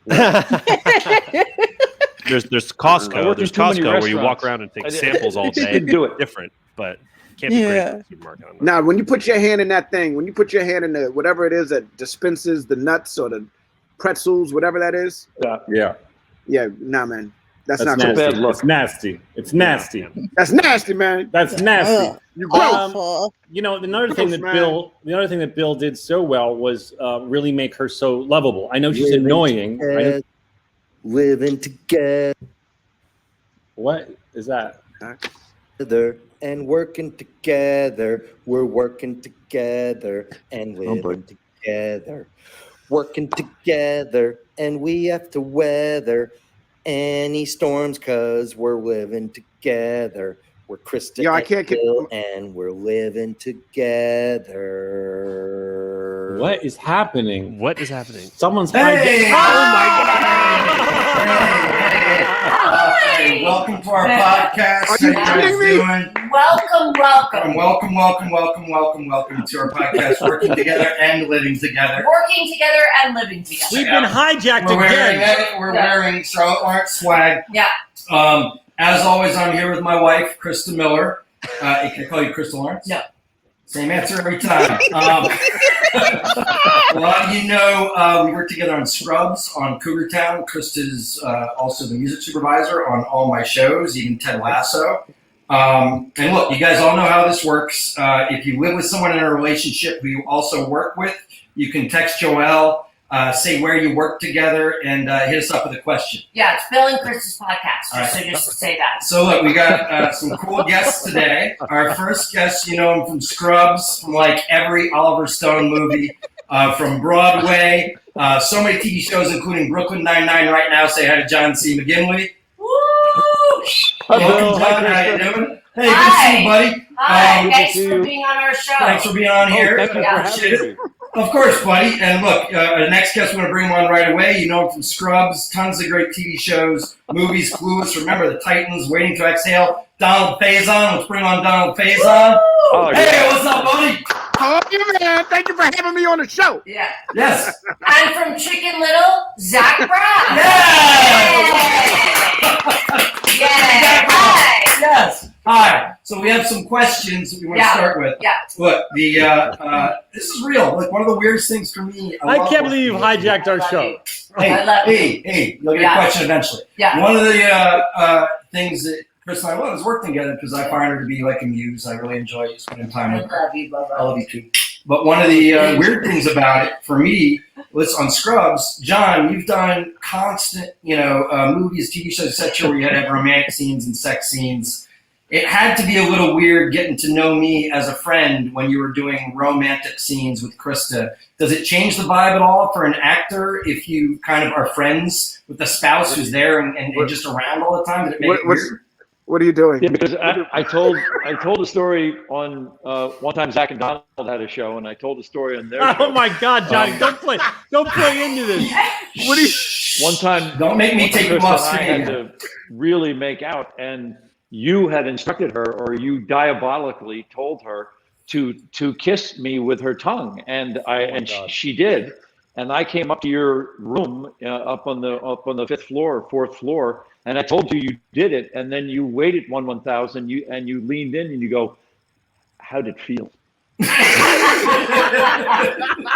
There's Costco. I worked There's in too many Costco where you walk restaurants. around and take I did. samples all day. Didn't do it. Different, but can't be great in the supermarket. on that. Now, when you put your hand in that thing, when you put your hand in the whatever it is that dispenses the nuts or the pretzels, whatever that is. Yeah, nah, man. That's not nasty. cool. bad look. It's nasty. It's nasty. That's nasty, man. That's nasty. Ugh. You gross. Awful. You know, another thing that man. Bill did so well was really make her so lovable. I know she's annoying. Living together What is that? and working together. We're working together and living together. Working together, and we have to weather any storms because we're living together. We're Krista Yo, I can't get- Bill, and we're living together. What is happening? What is happening? Someone's Hey! hijacking. Oh my god! Hey, welcome to our podcast. Are you How you guys kidding me? doing? Welcome. Welcome to our podcast, Working Together and Living Together. Working together and living together. We've been hijacked We're wearing again. it. We're wearing Charlotte Lawrence swag. Yeah. As always, I'm here with my wife, Krista Miller. Can I call you Krista Lawrence? No. Same answer every time. A lot of you know we work together on Scrubs, on Cougar Town. Krista's also the music supervisor on all my shows, even Ted Lasso. And look, you guys all know how this works. If you live with someone in a relationship who you also work with, you can text Joelle, say where you work together, and hit us up with a question. Yeah, it's Bill and Chris's podcast. All right. So just say that. So look, we got some cool guests today. Our first guest, you know him from Scrubs, from like every Oliver Stone movie, from Broadway, so many TV shows, including Brooklyn Nine-Nine right now. Say hi to John C. McGinley. Woo! Welcome, John. How you doing? Hey, good to see you, buddy. Hi. Good Thanks to see for you. being on our show. Thanks for being on here. Thank you for Appreciate having it. me. Of course, buddy. And look, the next guest, we're going to bring him on right away. You know him from Scrubs, tons of great TV shows, movies, Clueless. Remember the Titans, Waiting to Exhale. Donald Faison. Let's bring on Donald Faison. Oh, hey, yeah. what's up, buddy? Oh, man. Thank you for having me on the show. Yeah. Yes. And from Chicken Little, Zach Brown. Yeah. Yeah. Hi. Yes. Hi. So we have some questions that we want to start with. Yeah. Look, this is real. Like one of the weirdest things for me. I can't believe you've hijacked our show. Hey, you'll get a question eventually. Yeah. One of the things that Chris and I love is work together because I find her to be like a muse. I really enjoy spending time with her. I love you, Bubba. I love you too. But one of the weird things about it for me was on Scrubs. John, you've done constant, movies, TV shows, etc., where you had to have romantic scenes and sex scenes. It had to be a little weird getting to know me as a friend when you were doing romantic scenes with Krista. Does it change the vibe at all for an actor if you kind of are friends with the spouse who's there and just around all the time? Did it make it weird? What are you doing? Yeah, because I told a story on one time Zach and Donald had a show, and I told a story on their show. Oh my God, Johnny! Don't play into this. What do you? One time, don't make me take you off I had to really make out, and you had instructed her, or you diabolically told her to kiss me with her tongue, and she did. And I came up to your room up on the fifth floor, fourth floor. And I told you did it, and then you waited 1,000. You leaned in and you go, "How did it feel?"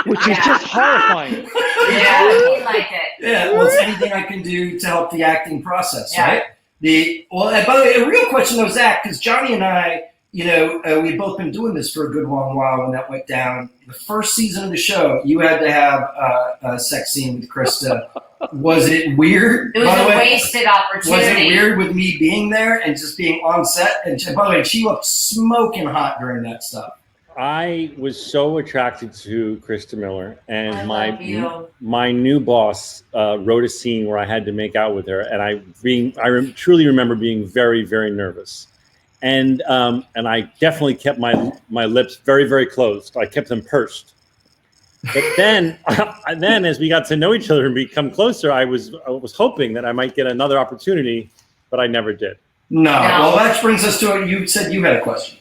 Which is just horrifying. Yeah, we like it. Yeah, well, it's anything I can do to help the acting process, right? By the way, a real question though, Zach, because Johnny and I, we've both been doing this for a good long while when that went down. The first season of the show, you had to have a sex scene with Krista. Was it weird? It was a wasted opportunity. Was it weird with me being there and just being on set? And by the way, she looked smoking hot during that stuff. I was so attracted to Krista Miller, and my new boss wrote a scene where I had to make out with her, and I truly remember being very, very nervous. And I definitely kept my lips very, very closed. I kept them pursed. But then as we got to know each other and become closer, I was hoping that I might get another opportunity, but I never did. No. Well, that brings us to it. You said you had a question.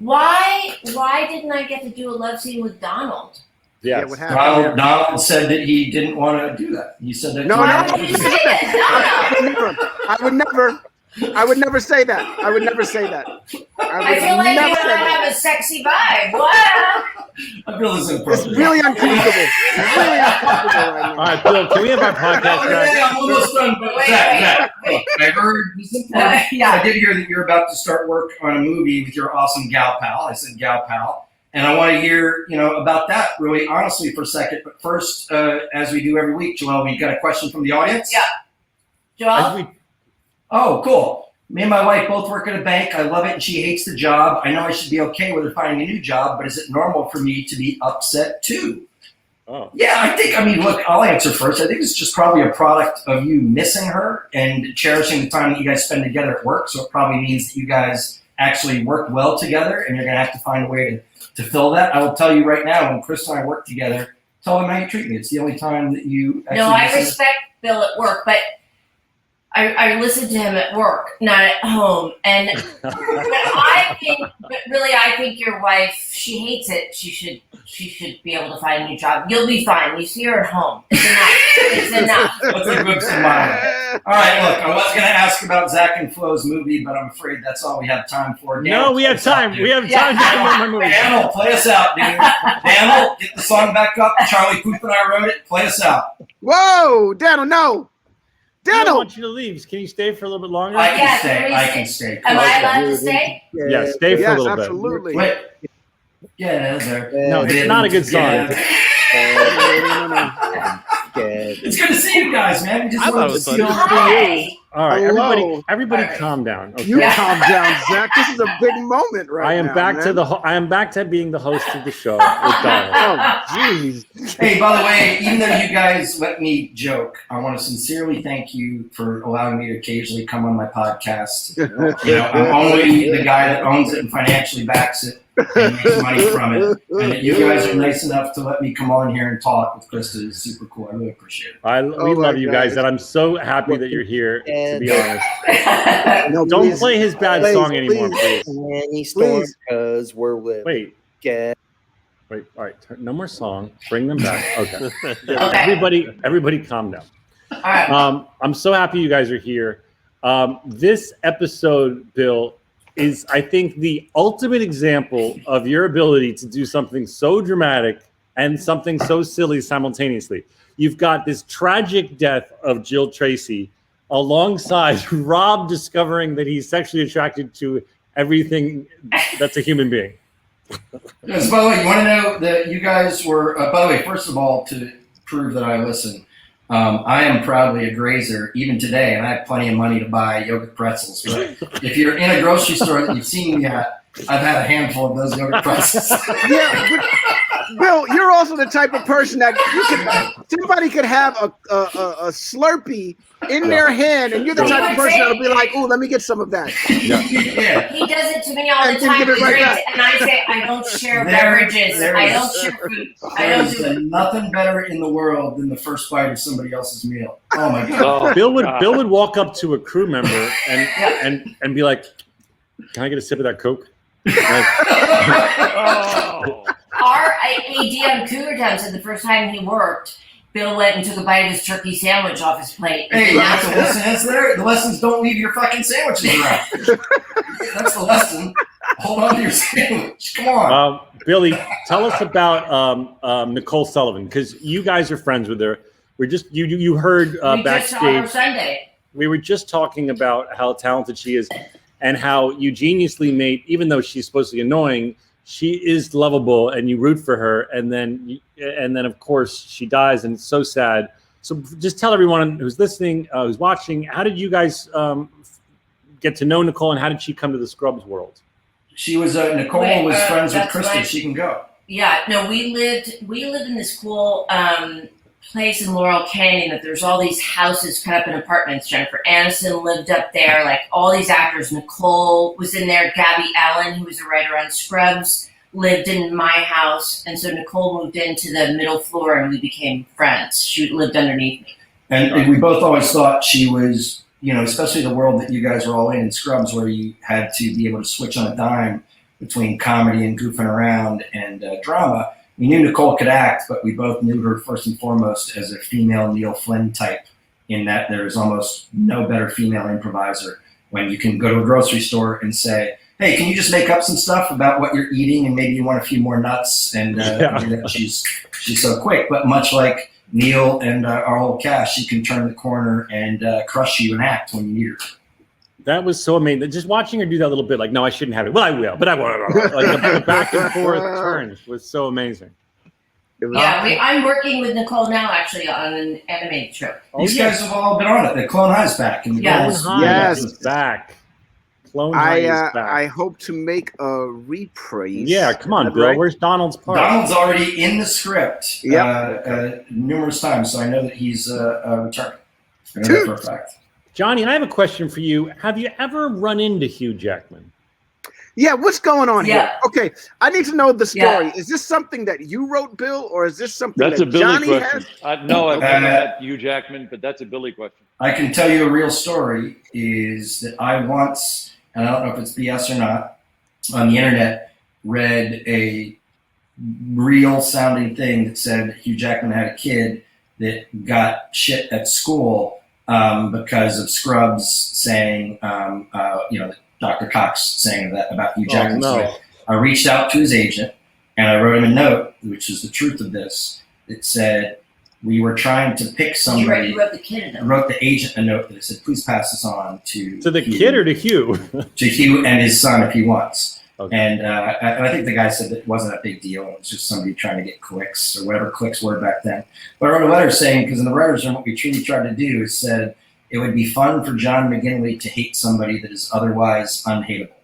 Why didn't I get to do a love scene with Donald? Yes. Yeah, what happened? Donald said that he didn't want to do that. He said that. No. I would never say that. I would never say that. I feel like you want to have a sexy vibe. Wow. I feel this inappropriate. It's really uncomfortable. It's really uncomfortable right now. All right, Bill, can we have our podcast guys? I'm almost done. But Zach, I heard this important. I did hear that you're about to start work on a movie with your awesome gal pal. I said gal pal. And I want to hear, about that really honestly for a second. But first, as we do every week, Joelle, we got a question from the audience? Yeah. Joelle? Oh, cool. Me and my wife both work at a bank. I love it, and she hates the job. I know I should be okay with her finding a new job, but is it normal for me to be upset too? Oh. Yeah, look, I'll answer first. I think it's just probably a product of you missing her and cherishing the time that you guys spend together at work. So it probably means that you guys actually work well together, and you're going to have to find a way to fill that. I will tell you right now, when Chris and I work together, tell him how you treat me. It's the only time that you actually I respect Bill at work, but I listen to him at work, not at home. And I think your wife, she hates it. She should be able to find a new job. You'll be fine. You see her at home. It's enough. That's a good reminder. All right, look, I was going to ask about Zach and Flo's movie, but I'm afraid that's all we have time for. No, we have time. We have time to come on my movie. Daniel, play us out, dude. Daniel, get the song back up. Charlie Puth and I wrote it. Play us out. Whoa, Daniel, no. I don't want you to leave. Can you stay for a little bit longer? I can stay. Am I allowed to stay? Yeah, stay for a little bit. Absolutely. Wait. Yeah, there. No, it's not a good song. It's good to see you guys, man. We just I thought it was wanted to fun. see you. All right, Hello. everybody, All right. calm down. Okay? You calm down, Zach. This is a big moment right now. I am back man. to the. I am back to being the host of the show with Donald. Oh, jeez. Hey, by the way, even though you guys let me joke, I want to sincerely thank you for allowing me to occasionally come on my podcast. You know, I'm only the guy that owns it and financially backs it and makes money from it. And that you guys are nice enough to let me come on here and talk with Krista is super cool. I really appreciate it. We love you guys, and I'm so happy that you're here. To be honest, No, don't please. play his bad Please, song anymore, please. please. Any storm, Please. because we're living. Wait. Get Wait, all right, no more song. Bring them back. Okay. Okay. Everybody calm down. All right. I'm so happy you guys are here. This episode, Bill, is, I think, the ultimate example of your ability to do something so dramatic and something so silly simultaneously. You've got this tragic death of Jill Tracy alongside Rob discovering that he's sexually attracted to everything that's a human being. Yes, by the way, you want to know that you guys were, by the way, first of all, to prove that I listen, I am proudly a grazer even today, and I have plenty of money to buy yogurt pretzels. But if you're in a grocery store that you've seen me at, I've had a handful of those yogurt pretzels. Yeah, but Bill, you're also the type of person that somebody could have a Slurpee in their hand, and you're the type of person that'll be like, "Oh, let me get some of that." Yeah. He does it to me all the And then time. give it He right drinks, back. and I say, I don't share beverages. I don't share food. I There don't is do it. nothing better in the world than the first bite of somebody else's meal. Oh my god! Bill would walk up to a crew member and be like, "Can I get a sip of that Coke?" Our AD on Cougar Town said the first time he worked, Bill went and took a bite of his turkey sandwich off his plate. Hey, that's the lesson. That's there. The lessons: don't leave your fucking sandwiches around. That's the lesson. Hold on to your sandwich. Come on. Billy, tell us about Nicole Sullivan, because you guys are friends with her. We're just you heard We just saw her backstage. Sunday. We were just talking about how talented she is, and how you geniusly made, even though she's supposed to be annoying, she is lovable, and you root for her, and then of course she dies, and it's so sad. So just tell everyone who's listening, who's watching, how did you guys get to know Nicole, and how did she come to the Scrubs world? She was Nicole was friends with Krista. She can go. Yeah, no, we lived in this cool place in Laurel Canyon that there's all these houses cut up in apartments. Jennifer Aniston lived up there, like all these actors. Nicole was in there. Gabby Allen, who was a writer on Scrubs, lived in my house. And so Nicole moved into the middle floor and we became friends. She lived underneath me. And we both always thought she was, you know, especially the world that you guys are all in Scrubs, where you had to be able to switch on a dime between comedy and goofing around and drama. We knew Nicole could act, but we both knew her first and foremost as a female Neil Flynn type, in that there is almost no better female improviser when you can go to a grocery store and say, hey, can you just make up some stuff about what you're eating and maybe you want a few more nuts? And she's so quick. But much like Neil and our old cast, she can turn the corner and crush you and act when you need her. That was so amazing. Just watching her do that little bit, like, no, I shouldn't have it. Well, I will, but I won't. Like the back and forth turns was so amazing. Yeah, I'm working with Nicole now, actually, on an animated show. These guys have all been on it. The Clone High's back. And Yes. Clone High is back. Clone High is back. I hope to make a reprise. Yeah, come on, Bill. Right? Where's Donald's part? Donald's already in the script Yep. numerous times, so I know that he's returning. I know that for a fact. Johnny, and I have a question for you. Have you ever run into Hugh Jackman? Yeah, what's going on here? Yeah. Okay, I need to know the story. Yeah. Is this something that you wrote, Bill, or is this something That's that a Billy Johnny question. has? No, I've never met Hugh Jackman, but that's a Billy question. I can tell you a real story is that I once, and I don't know if it's BS or not, on the internet, read a real sounding thing that said Hugh Jackman had a kid that got shit at school because of Scrubs saying, Dr. Cox saying that about Hugh Jackman. Oh, no. So I reached out to his agent and I wrote him a note, which is the truth of this. It said, we were trying to pick somebody. You wrote the kid a note. I wrote the agent a note that said, please pass this on to To the Hugh, kid or to Hugh? to Hugh and his son if he wants. Okay. And I think the guy said it wasn't a big deal. It was just somebody trying to get clicks or whatever clicks were back then. But I wrote a letter saying, because in the writers' room, what we truly tried to do is said it would be fun for John McGinley to hate somebody that is otherwise unhateable.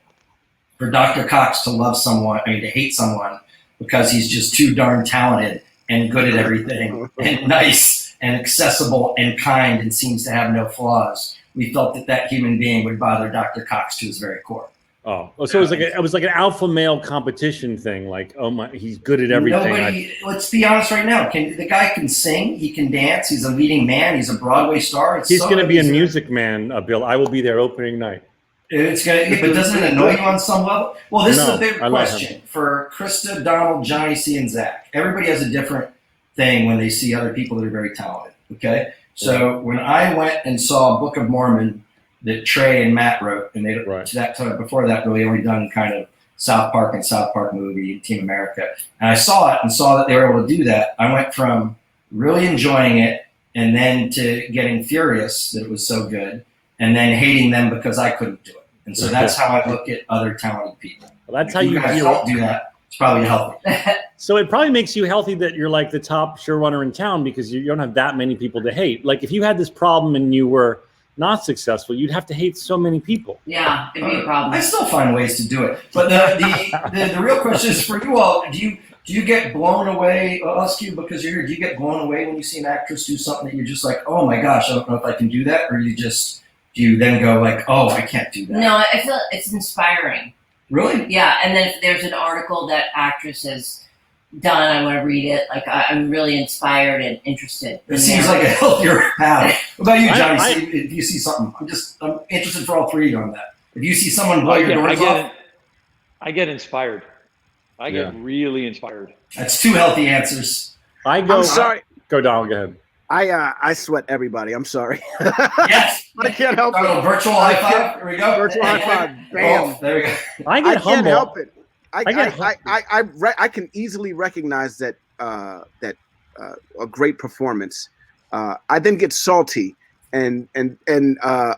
For Dr. Cox to love someone, to hate someone because he's just too darn talented and good at everything and nice and accessible and kind and seems to have no flaws. We felt that human being would bother Dr. Cox to his very core. Oh, so it was like an alpha male competition thing. Like, oh my, he's good at everything. Let's be honest right now. The guy can sing, he can dance, he's a leading man, he's a Broadway star. He's going to be a Music Man, Bill. I will be there opening night. But doesn't it annoy you on some level? Well, this is a big question for Krista, Donald, Johnny C, and Zach. Everybody has a different thing when they see other people that are very talented. Okay, so when I went and saw Book of Mormon that Trey and Matt wrote, and they to that time before that really only done kind of South Park and South Park Movie and Team America, and I saw it and saw that they were able to do that. I went from really enjoying it and then to getting furious that it was so good, and then hating them because I couldn't do it. And so that's how I look at other talented people. Well, that's how you guys don't do that. It's probably healthy. So it probably makes you healthy that you're like the top sure runner in town because you don't have that many people to hate. Like if you had this problem and you were not successful, you'd have to hate so many people. Yeah, it'd be a problem. I still find ways to do it. But the real question is for you all, do you get blown away, I'll ask you because you're here, do you get blown away when you see an actress do something that you're just like, oh my gosh, I don't know if I can do that? Or do you then go like, oh, I can't do that? No, I feel it's inspiring. Really? Yeah, and then if there's an article that actress has done, I want to read it. Like I'm really inspired and interested. It seems like a healthier path. What about you, Johnny? If you see something, I'm interested for all three of you on that. If you see someone blow your doors off, I get inspired. I get really inspired. That's two healthy answers. I'm sorry. Go, Donald. Go ahead. I sweat everybody. I'm sorry. Yes. I can't help it. Virtual high five. Here we go. Virtual high five. Bam. Oh, there we go. I can't help it. I can easily recognize that a great performance. I then get salty and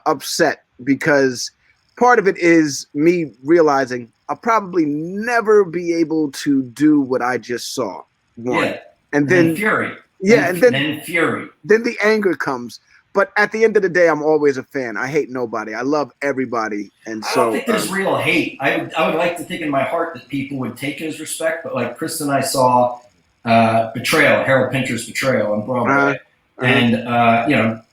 upset because part of it is me realizing I'll probably never be able to do what I just saw. And then fury. Yeah, and then fury. Then the anger comes. But at the end of the day, I'm always a fan. I hate nobody. I love everybody. And I don't think there's real hate. I would like to think in my heart that people would take it as respect. But like Chris and I saw Betrayal, Harold Pinter's Betrayal on Broadway. And,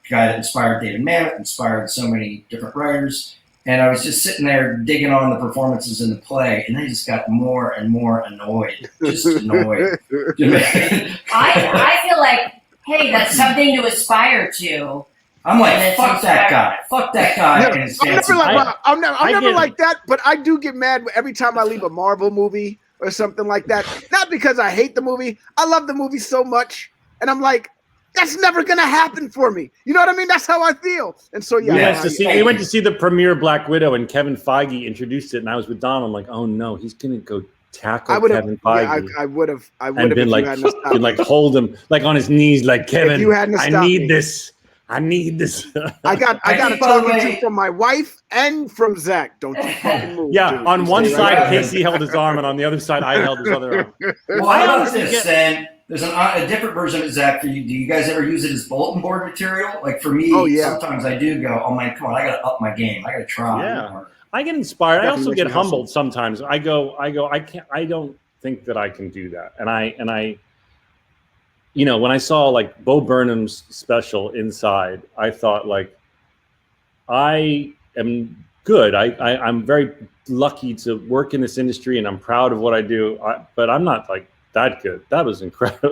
guy that inspired David Mamet, inspired so many different writers. And I was just sitting there digging on the performances in the play, and I just got more and more annoyed. Just annoyed. I feel like, hey, that's something to aspire to. I'm like, fuck that guy. Fuck that guy. I'm never like that, but I do get mad every time I leave a Marvel movie or something like that. Not because I hate the movie. I love the movie so much. And I'm like, that's never going to happen for me. You know what I mean? That's how I feel. And so, we went to see the premiere Black Widow, and Kevin Feige introduced it, and I was with Donald. I'm like, oh no, he's going to go tackle Kevin Feige. I would have. And been like, hold him like on his knees, like Kevin. I need this. I got a talking to from my wife and from Zach. Don't you fucking move. Yeah, dude. On one side, Casey held his arm, and on the other side, I held his other arm. Well, I don't understand. There's a different version of it, Zach, for you. Do you guys ever use it as bulletin board material? Like for me, sometimes I do go, oh man, come on, I got to up my game. I got to try. Yeah. I get inspired. I also get humbled sometimes. I don't think that I can do that. And I, when I saw like Bo Burnham's special Inside, I thought like, I am good. I'm very lucky to work in this industry and I'm proud of what I do. But I'm not like that good. That was incredible.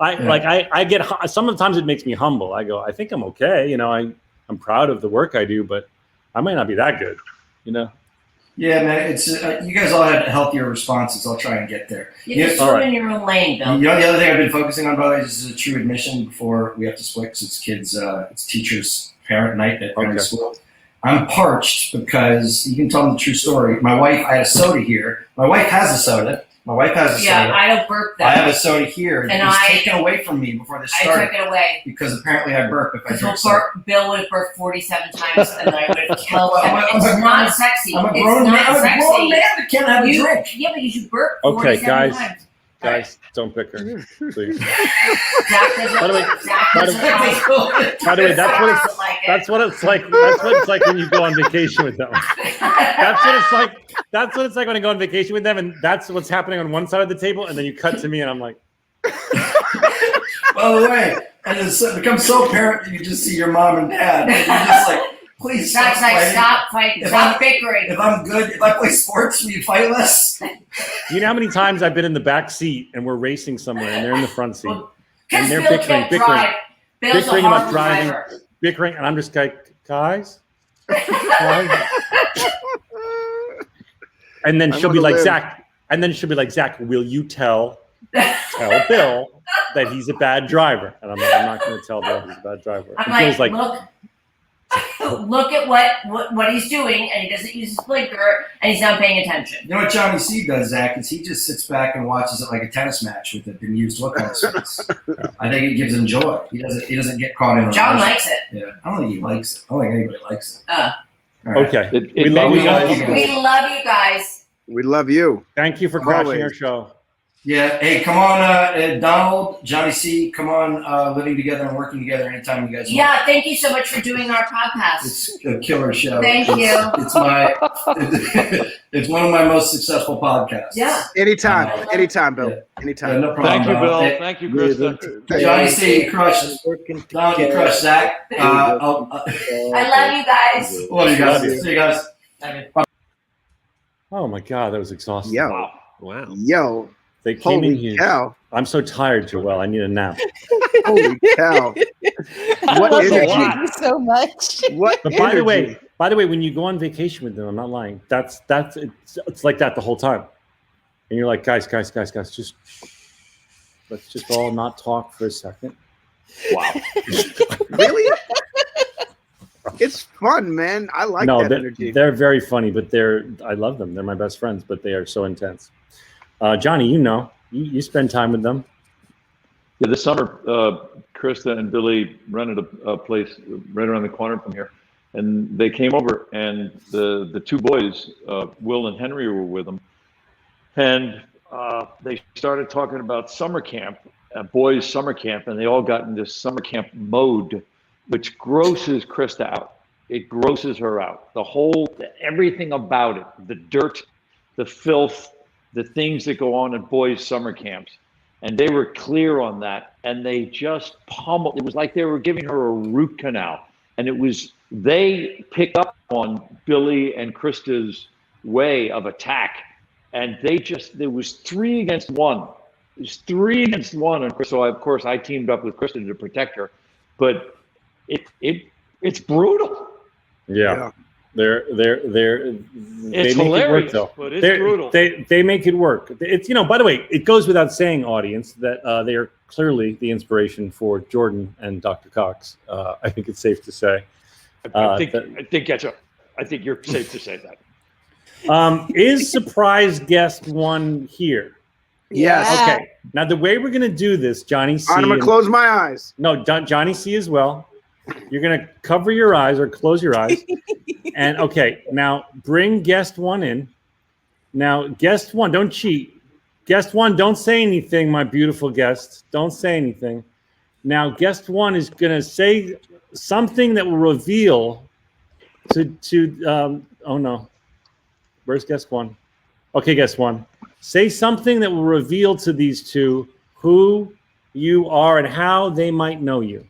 I get, sometimes it makes me humble. I go, I think I'm okay. I'm proud of the work I do, but I might not be that good, Yeah, man, it's you guys all had healthier responses. I'll try and get there. You just swim in your own lane, Bill. The other thing I've been focusing on, by the way, is a true admission before we have to split because it's kids, it's teachers' parent night at parent school. I'm parched because you can tell them the true story. My wife, I had a soda here. My wife has a soda, My wife has a soda. Yeah, I don't burp though. I have a soda here. And it was taken away from me before this started. I took it away. Because apparently I burp if I drink soda. Bill would have burped 47 times and I would have killed him. It's not sexy. I'm a grown man that can't have a drink. Yeah, but you should burp 47 Okay, guys. times. Guys, don't bicker, please. By the way, that's what it's like. That's what it's like when you go on vacation with them. That's what it's like. That's what it's like when I go on vacation with them, and that's what's happening on one side of the table, and then you cut to me, and I'm like. By the way, and it becomes so apparent that you just see your mom and dad, and you're just like, please stop fighting. Stop fighting. Stop bickering. If I'm good, if I play sports, will you fight less? You know how many times I've been in the back seat and we're racing somewhere and they're in the front seat and they're bickering about driving, bickering, and I'm just like, guys. And then she'll be like, Zach. And then she'll be like, Zach, will you tell Bill that he's a bad driver? And I'm like, I'm not going to tell Bill he's a bad driver. I'm like, look at what he's doing, and he doesn't use his blinker, and he's not paying attention. You know what Johnny C does, Zach, is he just sits back and watches it like a tennis match with a bemused look on his face. I think it gives him joy. He doesn't get caught in. John likes it. Yeah, I don't think he likes it. I don't think anybody likes it. Right. Okay, we love you guys. We love you guys. We love you. Thank you for crashing our show. Yeah. Hey, come on, Donald, Johnny C. Come on, living together and working together anytime you guys want. Yeah, thank you so much for doing our podcast. It's a killer show. Thank you. It's it's one of my most succuscial podcasts. Yeah. Anytime, Bill. Yeah. Anytime. Yeah, no problem. Thank you, Bill. Thank you, Krista. Johnny C. Crushed. Donald, you crushed Zach. I love you guys. Love you guys. See you guys. Bye. Oh my God, that was exhausting. Yo. Wow. Yo. They came in Holy huge. cow. I'm so tired, Joelle. I need a nap. Holy cow. What energy. You so much. What But by the way, when you go on vacation with them, I'm not lying. It's like that the whole time. And you're like, guys, just let's just all not talk for a second. Wow. Really? It's fun, man. I like that energy. They're very funny, but I love them. They're my best friends, but they are so intense. Johnny, you spend time with them. Yeah, this summer, Krista and Billy rented a place right around the corner from here, and they came over, and the two boys, Will and Henry, were with them, and they started talking about summer camp, boys' summer camp, and they all got into summer camp mode, which grosses Krista out. It grosses her out. Everything about it, the dirt, the filth, the things that go on at boys' summer camps. And they were clear on that. And they just pummeled. It was like they were giving her a root canal. And they picked up on Billy and Krista's way of attack. And there was 3 against 1. It was 3 against 1. And so, of course, I teamed up with Krista to protect her. But it's brutal. Yeah. It's hilarious, but it's brutal. They make it work. It's by the way, it goes without saying, audience, that they are clearly the inspiration for Jordan and Dr. Cox. I think it's safe to say. I think you're safe to say that. Is surprise guest 1 here? Yes. Okay. Now the way we're gonna do this, Johnny C. I'm gonna close my eyes. No, Johnny C. as well. You're gonna cover your eyes or close your eyes. And okay, now bring guest 1 in. Now, guest 1, don't cheat. Guest 1, don't say anything, my beautiful guest. Don't say anything. Now, guest 1 is going to say something that will reveal oh no. Where's guest 1? Okay, guest 1. Say something that will reveal to these two who you are and how they might know you.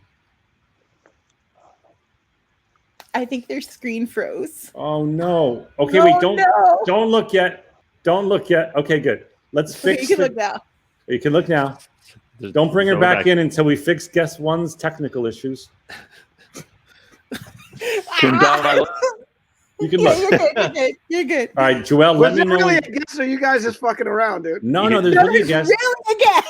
I think their screen froze. Oh no. Okay, wait, don't look yet. Don't look yet. Okay, good. Let's fix You can look now. You can look now. Don't bring her back in until we fix guest 1's technical issues. You can look. You're good. All right, Joelle, let me know. Really a guest, or you guys just fucking around, dude? No, there's really a guest. Really a guest.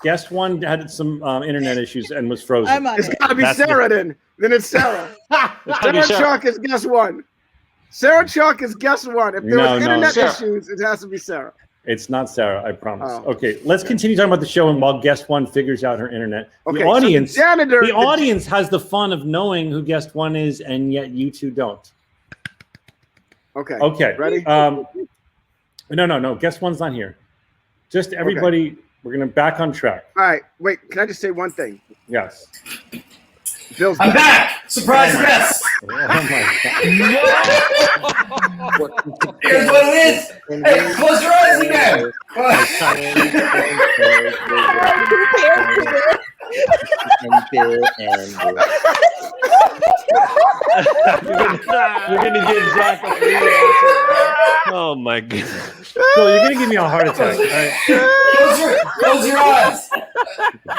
Guest 1 had some internet issues and was frozen. It's gotta be Sarah then. Then it's Sarah. Sarah Chalk is guest 1. Sarah Chalk is guest 1. If there was internet issues, it has to be Sarah. It's not Sarah, I promise. Oh. Okay, let's continue talking about the show, and while guest one figures out her internet, Okay, the audience, so the audience has the fun of knowing who guest one is, and yet you two don't. Okay. Okay. Ready? No. Guest one's not here. Just everybody. Okay. We're gonna back on track. All right. Wait. Can I just say one thing? Yes. Bill's I'm back. Surprise guest. Oh my God. Here's what it is. Hey, close your eyes again. You're gonna give Jack a free answer. Oh my god! So you're gonna give me a heart attack. All right. Close your eyes.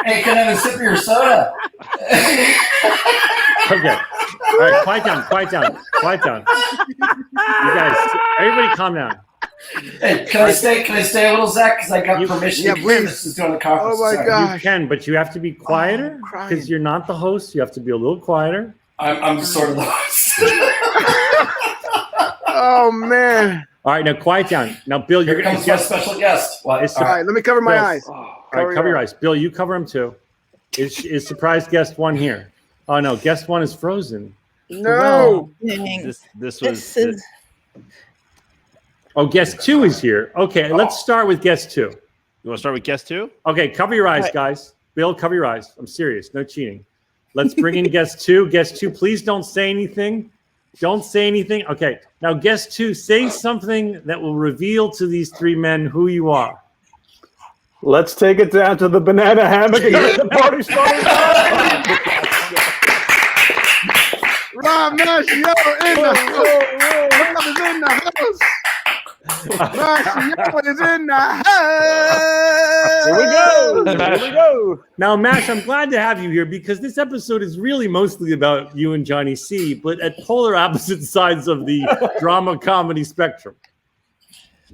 Hey, can I have a sip of your soda? Okay. All right. Quiet down. You guys, everybody, calm down. Hey, can I stay a little, Zach? Because I got permission. Yeah, please. This is doing the conference. Oh my gosh. You can, but you have to be quieter because you're not the host. You have to be a little quieter. I'm sort of the host. Oh man! All right, now quiet down. Now, Bill, you're going to get a special guest. All right, let me cover my eyes. All right, cover your eyes. Bill, you cover them too. Is surprise guest one here? Oh no, guest one is frozen. No. This was. Oh, guest two is here. Okay, let's start with guest two. You want to start with guest two? Okay, cover your eyes, guys. Bill, cover your eyes. I'm serious. No cheating. Let's bring in guest two. Guest two, please don't say anything. Don't say anything. Okay, now guest two, say something that will reveal to these three men who you are. Let's take it down to the banana hammock and get the party started. Rob Macchio in the house. Rob is in the house. Macchio is in the house. Here we go. Now, Mash, I'm glad to have you here because this episode is really mostly about you and Johnny C, but at polar opposite sides of the drama comedy spectrum.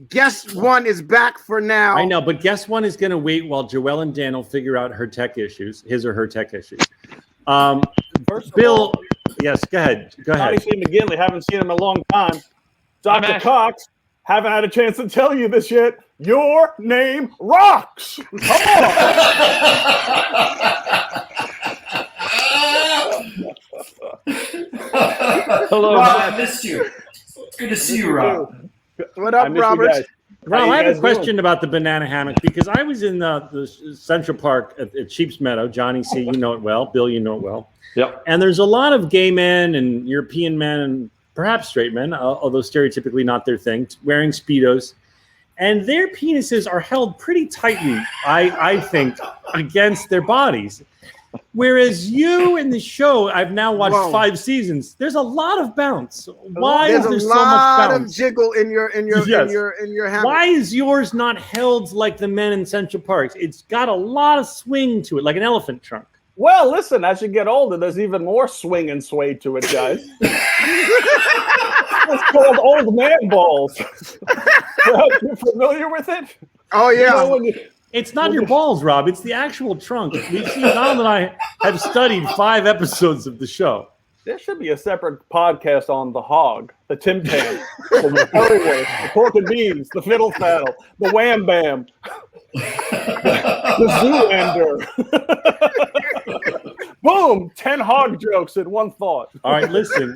Guest one is back for now. I know, but guest one is going to wait while Joelle and Daniel figure out her tech issues, his or her tech issues. Bill, yes, go ahead. Johnny C. McGinley, haven't seen him in a long time. Dr. Cox, haven't had a chance to tell you this yet. Your name rocks. Come on. Hello, Rob. I missed you. It's good to see you, Rob. What up, Robert? Rob, I have a question about the banana hammock because I was in the Central Park at Sheep's Meadow. Johnny C., you know it well. Bill, you know it well. Yep. And there's a lot of gay men and European men and perhaps straight men, although stereotypically not their thing, wearing Speedos. And their penises are held pretty tightly, I think, against their bodies. Whereas you in the show, I've now watched 5 seasons. There's a lot of bounce. Why is there so much bounce? There's a lot of jiggle in your hammock. Why is yours not held like the men in Central Park? It's got a lot of swing to it, like an elephant trunk. Well, listen, as you get older, there's even more swing and sway to it, guys. It's called old man balls. You familiar with it? Oh, yeah. It's not your balls, Rob. It's the actual trunk. We've seen, Donald and I have studied 5 episodes of the show. There should be a separate podcast on the hog, the Tim Tam, the currywurst, the pork and beans, the fiddle faddle, the wham bam, the zoo ender. Boom! 10 hog jokes in one thought. All right, listen.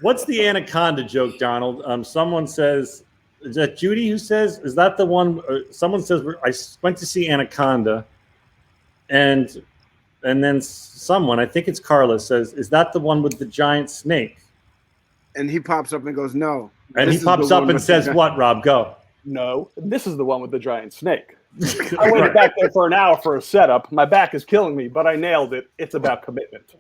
What's the Anaconda joke, Donald? Someone says, is that Judy who says, is that the one? Someone says, I went to see Anaconda, and then someone, I think it's Carla, says, is that the one with the giant snake? And he pops up and goes, no. And he pops up and says, what, Rob? Go. No, this is the one with the giant snake. I waited back there for an hour for a setup. My back is killing me, but I nailed it. It's about commitment.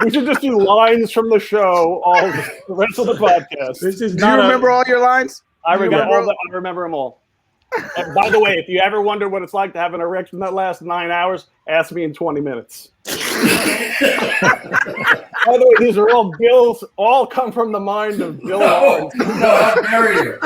We should just do lines from the show all the rest of the podcast. Do you remember all your lines? I remember them all. And by the way, if you ever wonder what it's like to have an erection that lasts 9 hours, ask me in 20 minutes. By the way, these are all Bill's, all come from the mind of Bill Lawrence. No, how dare you?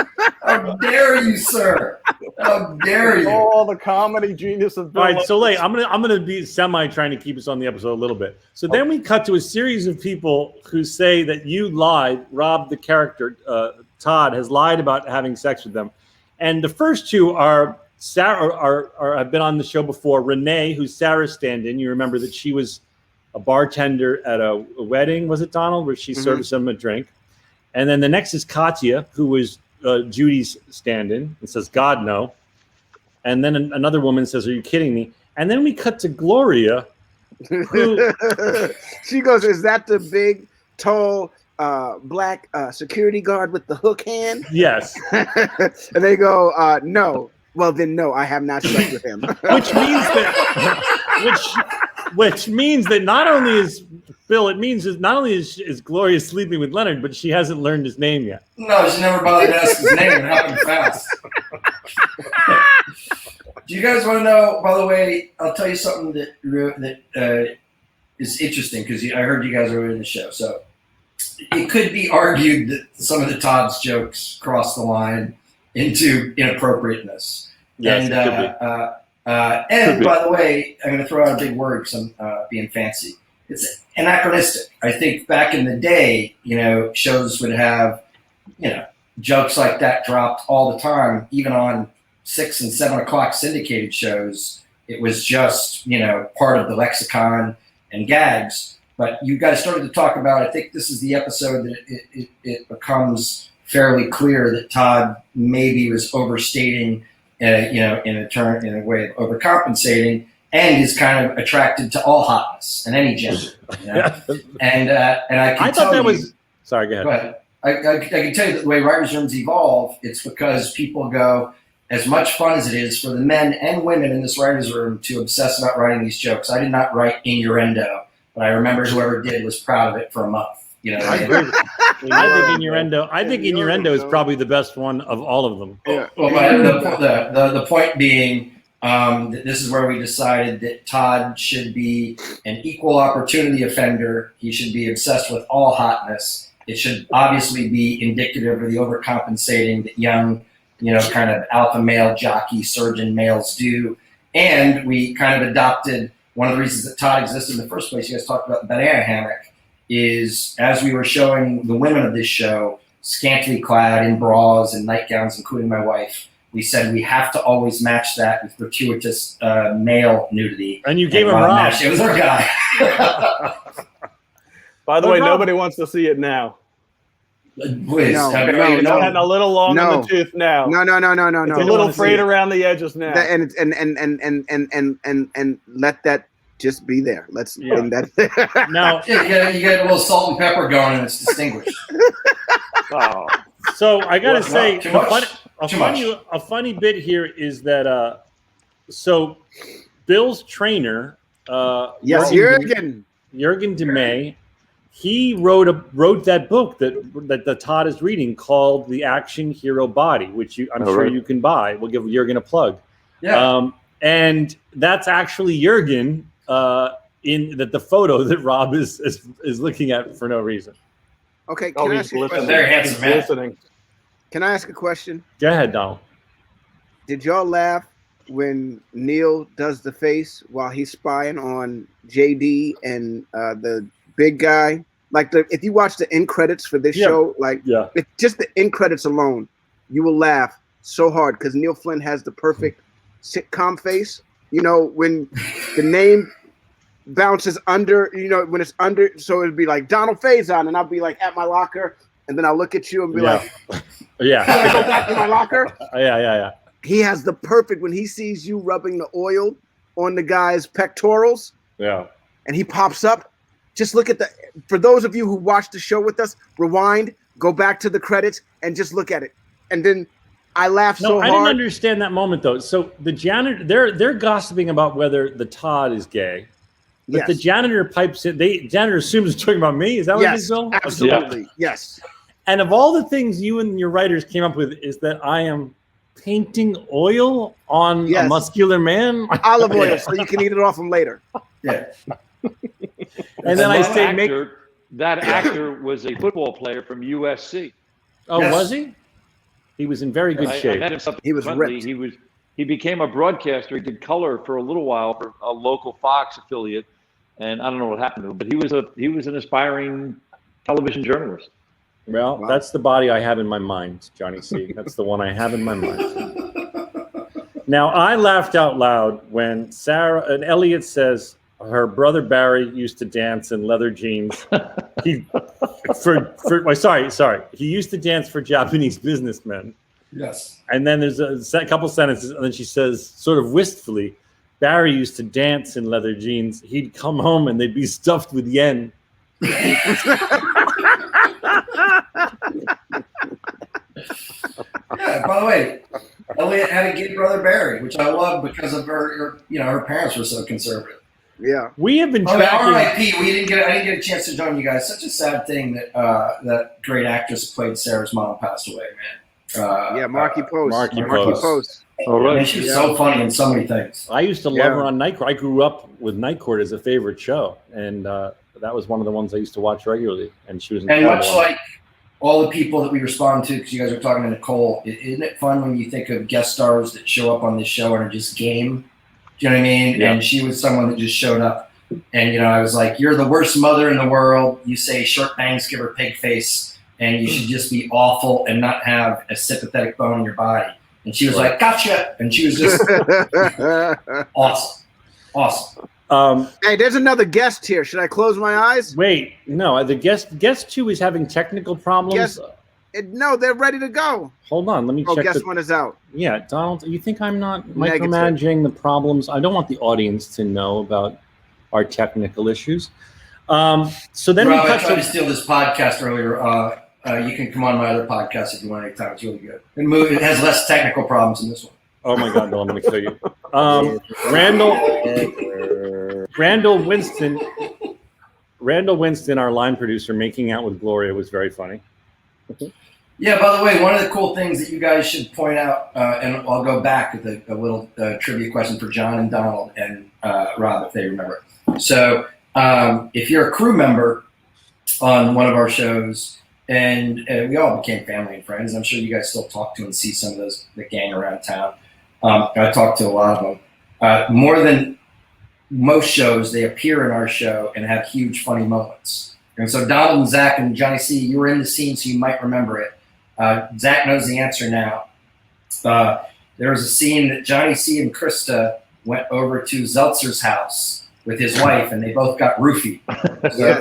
How dare you, sir? How dare you? Oh, the comedy genius of Bill. All right, so I'm gonna be semi trying to keep us on the episode a little bit. So then we cut to a series of people who say that you lied. Rob, the character, Todd, has lied about having sex with them, and the first two are Sarah. Have been on the show before. Renee, who's Sarah's stand-in. You remember that she was a bartender at a wedding, was it, Donald, where she served some a drink, and then the next is Katya, who was Judy's stand-in, and says, "God, no." And then another woman says, "Are you kidding me?" And then we cut to Gloria, who she goes, "Is that the big, tall, black security guard with the hook hand?" Yes. And they go, "No." Well, then no, I have not slept with him. which means that not only is Bill, it means that not only is Gloria sleeping with Leonard, but she hasn't learned his name yet. No, she never bothered to ask his name. It happened fast. Do you guys want to know? By the way, I'll tell you something that is interesting because I heard you guys were in the show. So it could be argued that some of the Todd's jokes cross the line into inappropriateness. Yes, and it could be. And by the way, I'm going to throw out a big word because I'm being fancy. It's anachronistic. I think back in the day, shows would have, jokes like that dropped all the time, even on 6 and 7 o'clock syndicated shows. It was just, part of the lexicon and gags. But you guys started to talk about, I think this is the episode that it becomes fairly clear that Todd maybe was overstating, in a way of overcompensating, and is kind of attracted to all hotness and any gender. And I thought that was. Sorry, go ahead. I can tell you that the way writers' rooms evolve, it's because people go, as much fun as it is for the men and women in this writers' room to obsess about writing these jokes. I did not write innuendo, but I remember whoever did was proud of it for a month. I think innuendo is probably the best one of all of them. Yeah. Well, the point being that this is where we decided that Todd should be an equal opportunity offender. He should be obsessed with all hotness. It should obviously be indicative of the overcompensating that young, kind of alpha male jockey surgeon males do. And we kind of adopted one of the reasons that Todd existed in the first place. You guys talked about the banana hammock. Is as we were showing the women of this show scantily clad in bras and nightgowns, including my wife, we said we have to always match that with gratuitous male nudity. And you gave him Rob. It was our guy. By the way, nobody wants to see it now. Please, a little long in the tooth now. No. It's a little frayed around the edges now. And let that just be there. Let's bring that. Now you get a little salt and pepper going, and it's distinguished. Oh. So I gotta say, a funny bit here is that so Bill's trainer, Jürgen DeMay, he wrote that book that Todd is reading called The Action Hero Body, which I'm sure you can buy. We'll give Jürgen a plug. Yeah. And that's actually Jürgen in the photo that Rob is looking at for no reason. Okay, can I ask you a question? Very handsome man. Can I ask a question? Go ahead, Donald. Did y'all laugh when Neil does the face while he's spying on JD and the big guy? Like if you watch the end credits for this show, if just the end credits alone, you will laugh so hard because Neil Flynn has the perfect sitcom face. When the name bounces under, when it's under, so it'd be like Donald Faison, and I'll be like at my locker, and then I'll look at you and be like, can I go back to my locker? Yeah. He has the perfect, when he sees you rubbing the oil on the guy's pectorals, and he pops up, just look at for those of you who watched the show with us, rewind, go back to the credits, and just look at it. And then I laughed so hard. I didn't understand that moment, though. So the janitor, they're gossiping about whether the Todd is gay. But the janitor pipes in. Janitor assumes it's talking about me. Is that what it is, Bill? Absolutely. Yeah. Yes. And of all the things you and your writers came up with is that I am painting oil on a muscular man. Olive oil, so you can eat it off him later. Yeah. And then I say, that actor was a football player from USC. Oh, was he? He was in very good shape. I met him he was ripped. he became a broadcaster. He did color for a little while for a local Fox affiliate, and I don't know what happened to him, but he was an aspiring television journalist. Well, that's the body I have in my mind, Johnny C. That's the one I have in my mind. Now, I laughed out loud when Sarah and Elliot says her brother Barry used to dance in leather jeans. He used to dance for Japanese businessmen. Yes. And then there's a couple sentences, and then she says, sort of wistfully, Barry used to dance in leather jeans. He'd come home and they'd be stuffed with yen. Yeah, by the way, Elliot had a gay brother Barry, which I love because of her parents were so conservative. Yeah, we have been tracking. R.I.P. I didn't get a chance to join you guys. Such a sad thing that that great actress who played Sarah's mom passed away, man. Marky Post. Marky Post. Oh, right. And she was so funny in so many things. I used to love her on Night Court. I grew up with Night Court as a favorite show, and that was one of the ones I used to watch regularly. And she was incredible. And much like all the people that we respond to, because you guys are talking to Nicole, isn't it fun when you think of guest stars that show up on this show and are just game? Do you know what I mean? Yeah. And she was someone that just showed up. And, I was like, you're the worst mother in the world. You say short bangs give her pig face, and you should just be awful and not have a sympathetic bone in your body. And she was like, gotcha. And she was just awesome. Hey, there's another guest here. Should I close my eyes? Wait, no. The guest 2 is having technical problems. No, they're ready to go. Hold on, let me check. Guest 1 is out. Yeah, Donald, you think I'm not micromanaging the problems? I don't want the audience to know about our technical issues. So then Rob, I tried to steal this podcast earlier. You can come on my other podcast if you want anytime. It's really good. It has less technical problems than this one. Oh my God, no, I'm going to kill you. Randall Winston, our line producer, making out with Gloria was very funny. Yeah, by the way, one of the cool things that you guys should point out, and I'll go back with a little trivia question for John and Donald and Rob, if they remember. So if you're a crew member on one of our shows, and we all became family and friends, I'm sure you guys still talk to and see some of those the gang around town. I talked to a lot of them. More than most shows, they appear in our show and have huge funny moments. And so Donald and Zach and Johnny C, you were in the scene, so you might remember it. Zach knows the answer now. There was a scene that Johnny C and Krista went over to Zeltzer's house with his wife, and they both got roofied.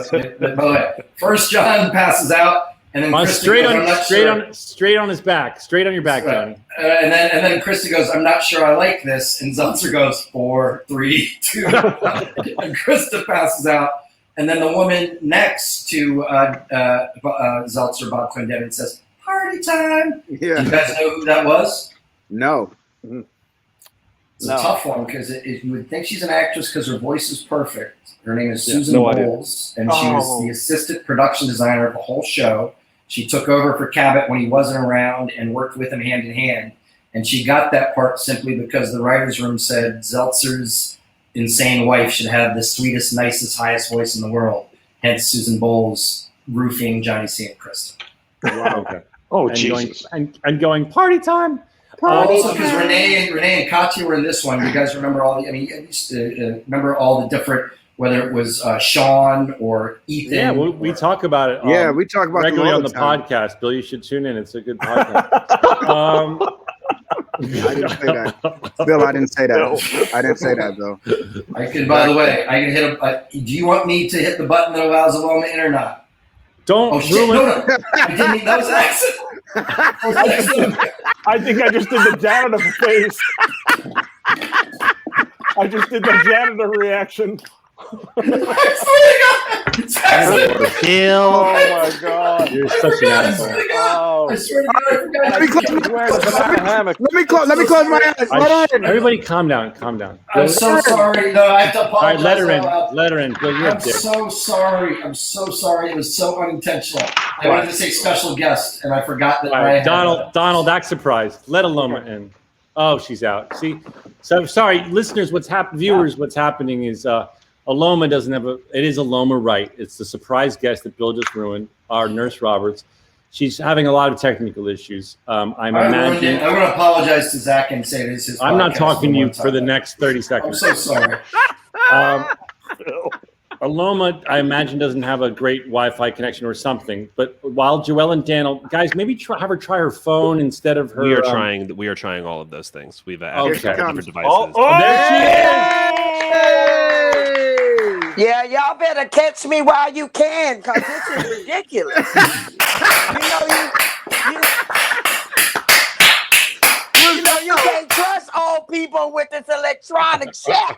So, first John passes out, and then Krista straight on his back, straight on your back, Johnny. And then Krista goes, "I'm not sure I like this," and Zeltzer goes, 4, 3, 2, and Krista passes out. And then the woman next to Zeltzer, Bob Clendenin, says, "Party time." Yeah. Do you guys know who that was? No. It's a tough one because you would think she's an actress because her voice is perfect. Her name is Susan Bowles, and she was the assistant production designer of the whole show. She took over for Cabot when he wasn't around and worked with him hand in hand. And she got that part simply because the writer's room said Zeltzer's insane wife should have the sweetest, nicest, highest voice in the world. Hence Susan Bowles roofing Johnny C and Krista. Wow. Okay. Oh, and Jesus. Going party time. Also, because Renee and Katya were in this one. You guys remember all the? I mean, remember all the different, whether it was Sean or Ethan. Yeah, we talk about it. We talk about regularly on the time. podcast. Bill, you should tune in. It's a good podcast. I didn't say that, Bill. I didn't say that. No. I didn't say that, though. I can. By the way, I can hit. Do you want me to hit the button that allows Aloma in or not? Don't. Oh shit! No. I didn't mean that was an accident. I think I just did the janitor face. I just did the janitor reaction. Bill. Oh my God! You're such an asshole. I swear to God, I forgot. Let me close my eyes. Everybody, calm down. Calm down. I'm so sorry. No, I have to apologize. All right, let her in. Bill, you're I'm so sorry. I'm so sorry. It was so unintentional. I wanted to say special guest, and I forgot that. Right. Donald, act surprised. Let Aloma in. Oh, she's out. See, so sorry, listeners. Viewers, what's happening is Aloma doesn't have it is Aloma Wright. It's the surprise guest that Bill just ruined. Our Nurse Roberts. She's having a lot of technical issues. I'm going to apologize to Zach and say this is. I'm not talking to you for the next 30 seconds. I'm so sorry. Aloma, I imagine, doesn't have a great Wi-Fi connection or something. But while Joelle and Dan, guys, maybe have her try her phone instead of her. We are trying. We are trying all of those things. We've added different devices. Oh, there she is! Yeah, y'all better catch me while you can, because this is ridiculous. You can't trust old people with this electronic shit.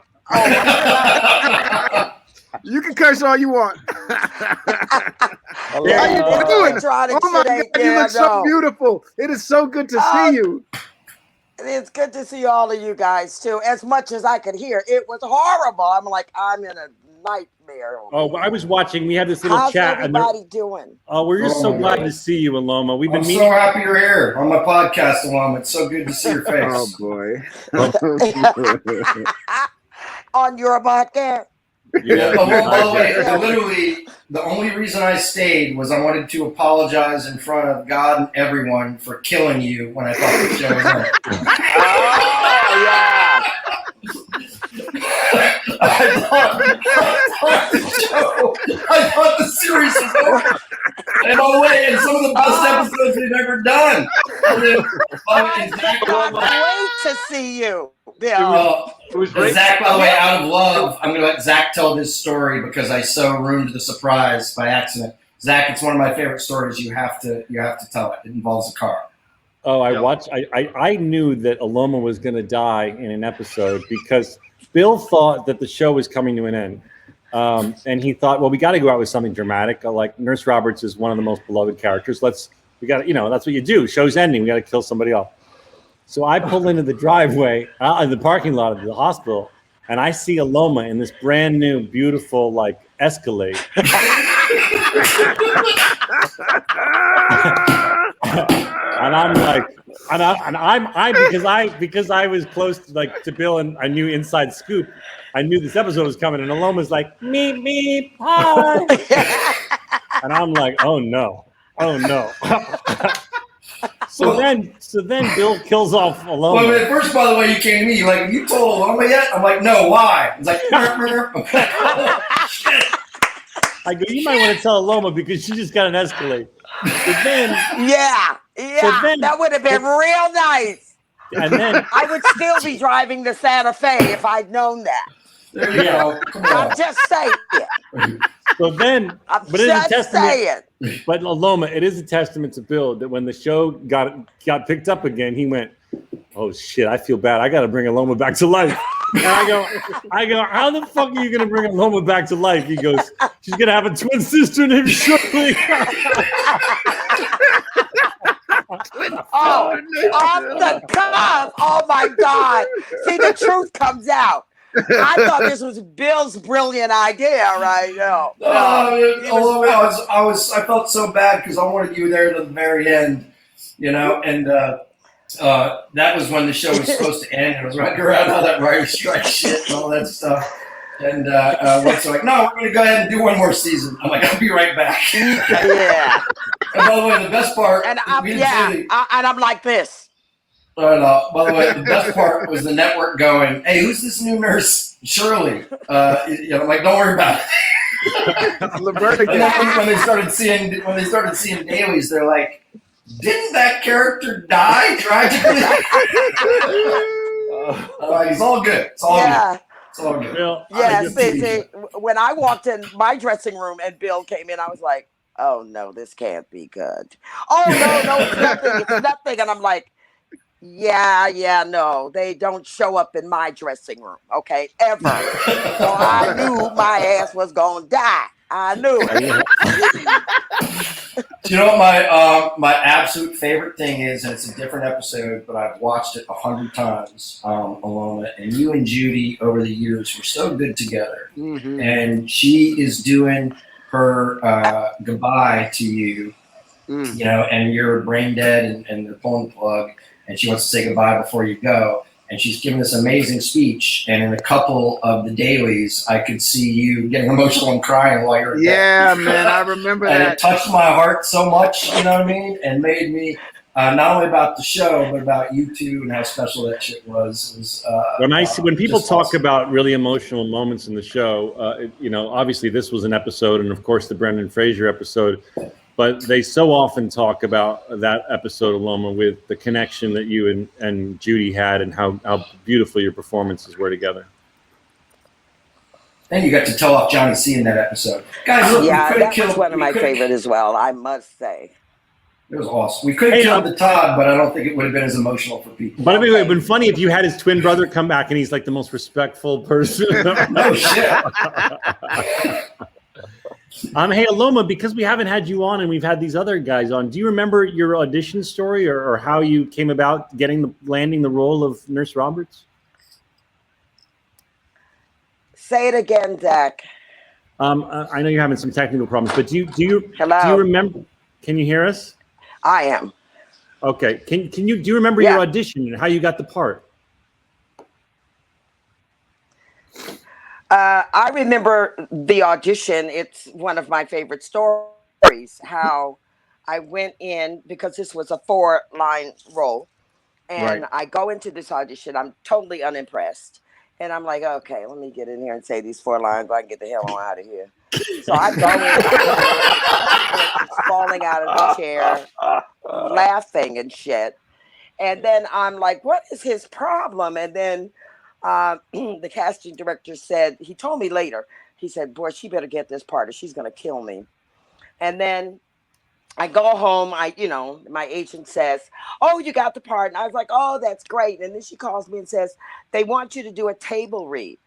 You can curse all you want. How you doing? Oh my God, you look so beautiful. It is so good to see you. It's good to see all of you guys too. As much as I could hear, it was horrible. I'm like, I'm in a nightmare. Oh, I was watching. We had this little chat. How's everybody doing? Oh, we're just so glad to see you, Aloma. We've been so happy you're here on my podcast, Aloma. It's so good to see your face. Oh boy. On your podcast. Yeah. Literally, the only reason I stayed was I wanted to apologize in front of God and everyone for killing you when I thought the show was on. Oh, yeah. I thought the series was over. And by the way, and some of the best episodes we've ever done. I can't wait to see you, Bill. It was great. Zach, by the way, out of love, I'm going to let Zach tell this story because I so ruined the surprise by accident. Zach, it's one of my favorite stories. You have to tell it. It involves a car. Oh, I knew that Aloma was going to die in an episode because Bill thought that the show was coming to an end. And he thought, well, we got to go out with something dramatic. Like Nurse Roberts is one of the most beloved characters. That's what you do. Show's ending. We got to kill somebody off. So I pull into the driveway, in the parking lot of the hospital, and I see Aloma in this brand new, beautiful, like Escalade. And I'm like, because I was close to Bill and I knew inside scoop. I knew this episode was coming, and Aloma's like, me, hi. And I'm like, oh no. So then Bill kills off Aloma. Well, at first, by the way, you came to me, like, you told Aloma yet? I'm like, no, why? It's like, I go, you might want to tell Aloma because she just got an Escalade. Yeah, that would have been real nice. And then I would still be driving the Santa Fe if I'd known that. There you go. Come on. I'm just saying. So then, But Aloma, it is a testament to Bill that when the show got picked up again, he went, "Oh shit, I feel bad. I got to bring Aloma back to life." And I go, how the fuck are you gonna bring Aloma back to life? He goes, she's gonna have a twin sister named Shirley. Oh, off the cuff! Oh my God! See, the truth comes out. I thought this was Bill's brilliant idea, right? No. I felt so bad because I wanted you there to the very end, and that was when the show was supposed to end. It was right around all that writer's strike shit and all that stuff. And White's like, no, we're going to go ahead and do one more season. I'm like, I'll be right back. Yeah. And by the way, the best part, and I'm like this. By the way, the best part was the network going, hey, who's this new nurse, Shirley? I'm like, don't worry about it. And then when they started seeing dailies, they're like, didn't that character die tragically? It's all good. It's all good. It's all good. See, when I walked in my dressing room and Bill came in, I was like, oh no, this can't be good. Oh no, it's nothing. And I'm like, no, they don't show up in my dressing room, okay, ever. So I knew my ass was gonna die. I knew it. You know what my absolute favorite thing is, and it's a different episode, but I've watched it 100 times, Aloma, and you and Judy over the years were so good together. Mm-hmm. And she is doing her goodbye to you, and you're brain dead and they're pulling the plug, and she wants to say goodbye before you go. and she's giving this amazing speech. And in a couple of the dailies, I could see you getting emotional and crying while you're Yeah, man, I remember and that. it touched my heart so much, you know what I mean, and made me not only about the show but about you two and how special that shit was. It was when people talk awesome. about really emotional moments in the show, you know, obviously this was an episode, and of course the Brendan Fraser episode. But they so often talk about that episode, Aloma, with the connection that you and Judy had, and how beautiful your performances were together. And you got to tell off Johnny C in that episode. Guys, look, Yeah, we that could have was one of my favorite as well, I must say. It was awesome. We could have killed the Todd, but I don't think it would have been as emotional for people. But I mean, it would have been funny if you had his twin brother come back and he's like the most respectful person. No shit. Hey, Aloma, because we haven't had you on and we've had these other guys on, do you remember your audition story or how you came about landing the role of Nurse Roberts? Say it again, Zach. I know you're having some technical problems, but do you remember? Can you hear us? I am. Okay. Do you remember your audition and how you got the part? I remember the audition. It's one of my favorite stories, how I went in because this was a 4-line role. And I go into this audition. I'm totally unimpressed. And I'm like, okay, let me get in here and say these 4 lines. I can get the hell on out of here. So I go in, falling out of the chair, laughing and shit. And then I'm like, what is his problem? And then the casting director said, he told me later, he said, boy, she better get this part or she's going to kill me. And then I go home, my agent says, oh, you got the part. And I was like, oh, that's great. And then she calls me and says, they want you to do a table read.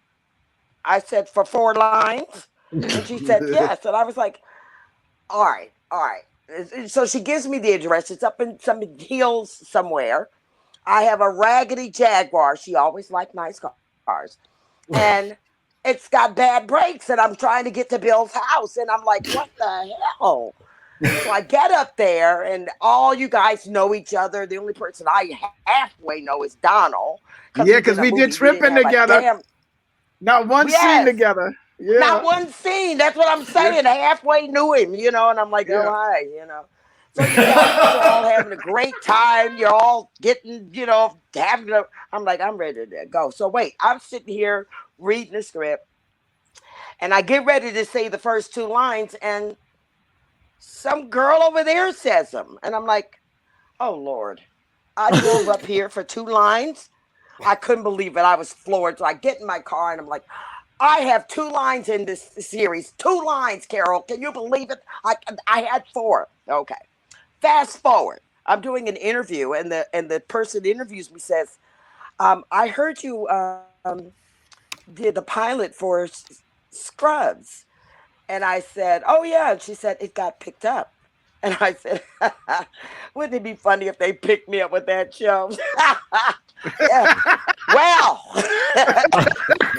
I said, for 4 lines? And she said, yes. And I was like, all right. So she gives me the address. It's up in some hills somewhere. I have a raggedy Jaguar. She always liked nice cars. And it's got bad brakes. And I'm trying to get to Bill's house. And I'm like, what the hell? So I get up there, and all you guys know each other. The only person I halfway know is Donald. Yeah, because we did Tripping together. Not one scene together. Yeah. Not one scene. That's what I'm saying. Halfway knew him, and I'm like, oh, hi, So you guys are all having a great time. You're all getting, I'm like, I'm ready to go. So wait, I'm sitting here reading the script, and I get ready to say the first 2 lines, and some girl over there says them. And I'm like, oh, Lord. I drove up here for 2 lines. I couldn't believe it. I was floored. So I get in my car and I'm like, I have 2 lines in this series. 2 lines, Carol. Can you believe it? I had 4. Okay. Fast forward. I'm doing an interview and the person that interviews me says, I heard you did the pilot for Scrubs. And I said, oh, yeah. And she said, it got picked up. And I said, wouldn't it be funny if they picked me up with that show? Well,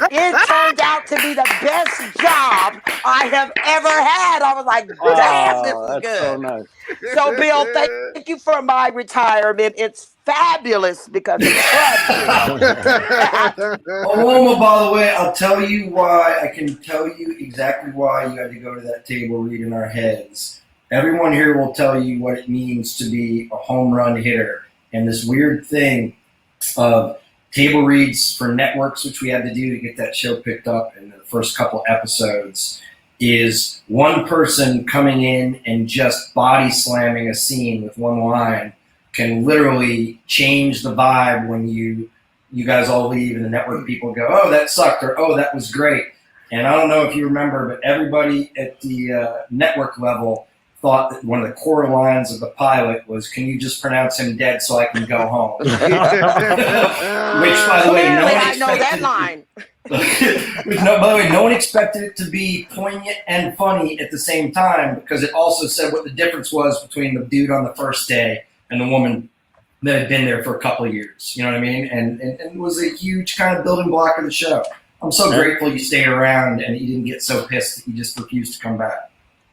it turned out to be the best job I have ever had. I was like, damn, this is good. So nice. So, Bill, thank you for my retirement. It's fabulous because it's fun. Aloma, by the way, I'll tell you why. I can tell you exactly why you had to go to that table read in our heads. Everyone here will tell you what it means to be a home run hitter. And this weird thing of table reads for networks, which we had to do to get that show picked up in the first couple episodes, is one person coming in and just body slamming a scene with 1 line can literally change the vibe when you guys all leave and the network people go, oh, that sucked, or oh, that was great. And I don't know if you remember, but everybody at the network level thought that one of the core lines of the pilot was, can you just pronounce him dead so I can go home? Which, by the way, no one expected. I know that line. By the way, no one expected it to be poignant and funny at the same time, because it also said what the difference was between the dude on the first day and the woman that had been there for a couple of years. You know what I mean? And it was a huge kind of building block of the show. I'm so grateful you stayed around and you didn't get so pissed that you just refused to come back.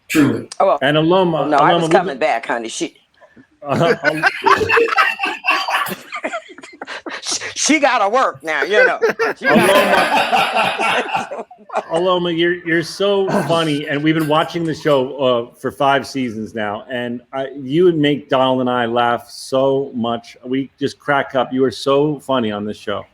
Truly. Oh, well, and Aloma. No, Aloma, I was coming back, honey. She gotta work now, you know. Aloma, you're so funny, and we've been watching the show for 5 seasons now, and you would make Donald and I laugh so much. We just crack up. You are so funny on this show.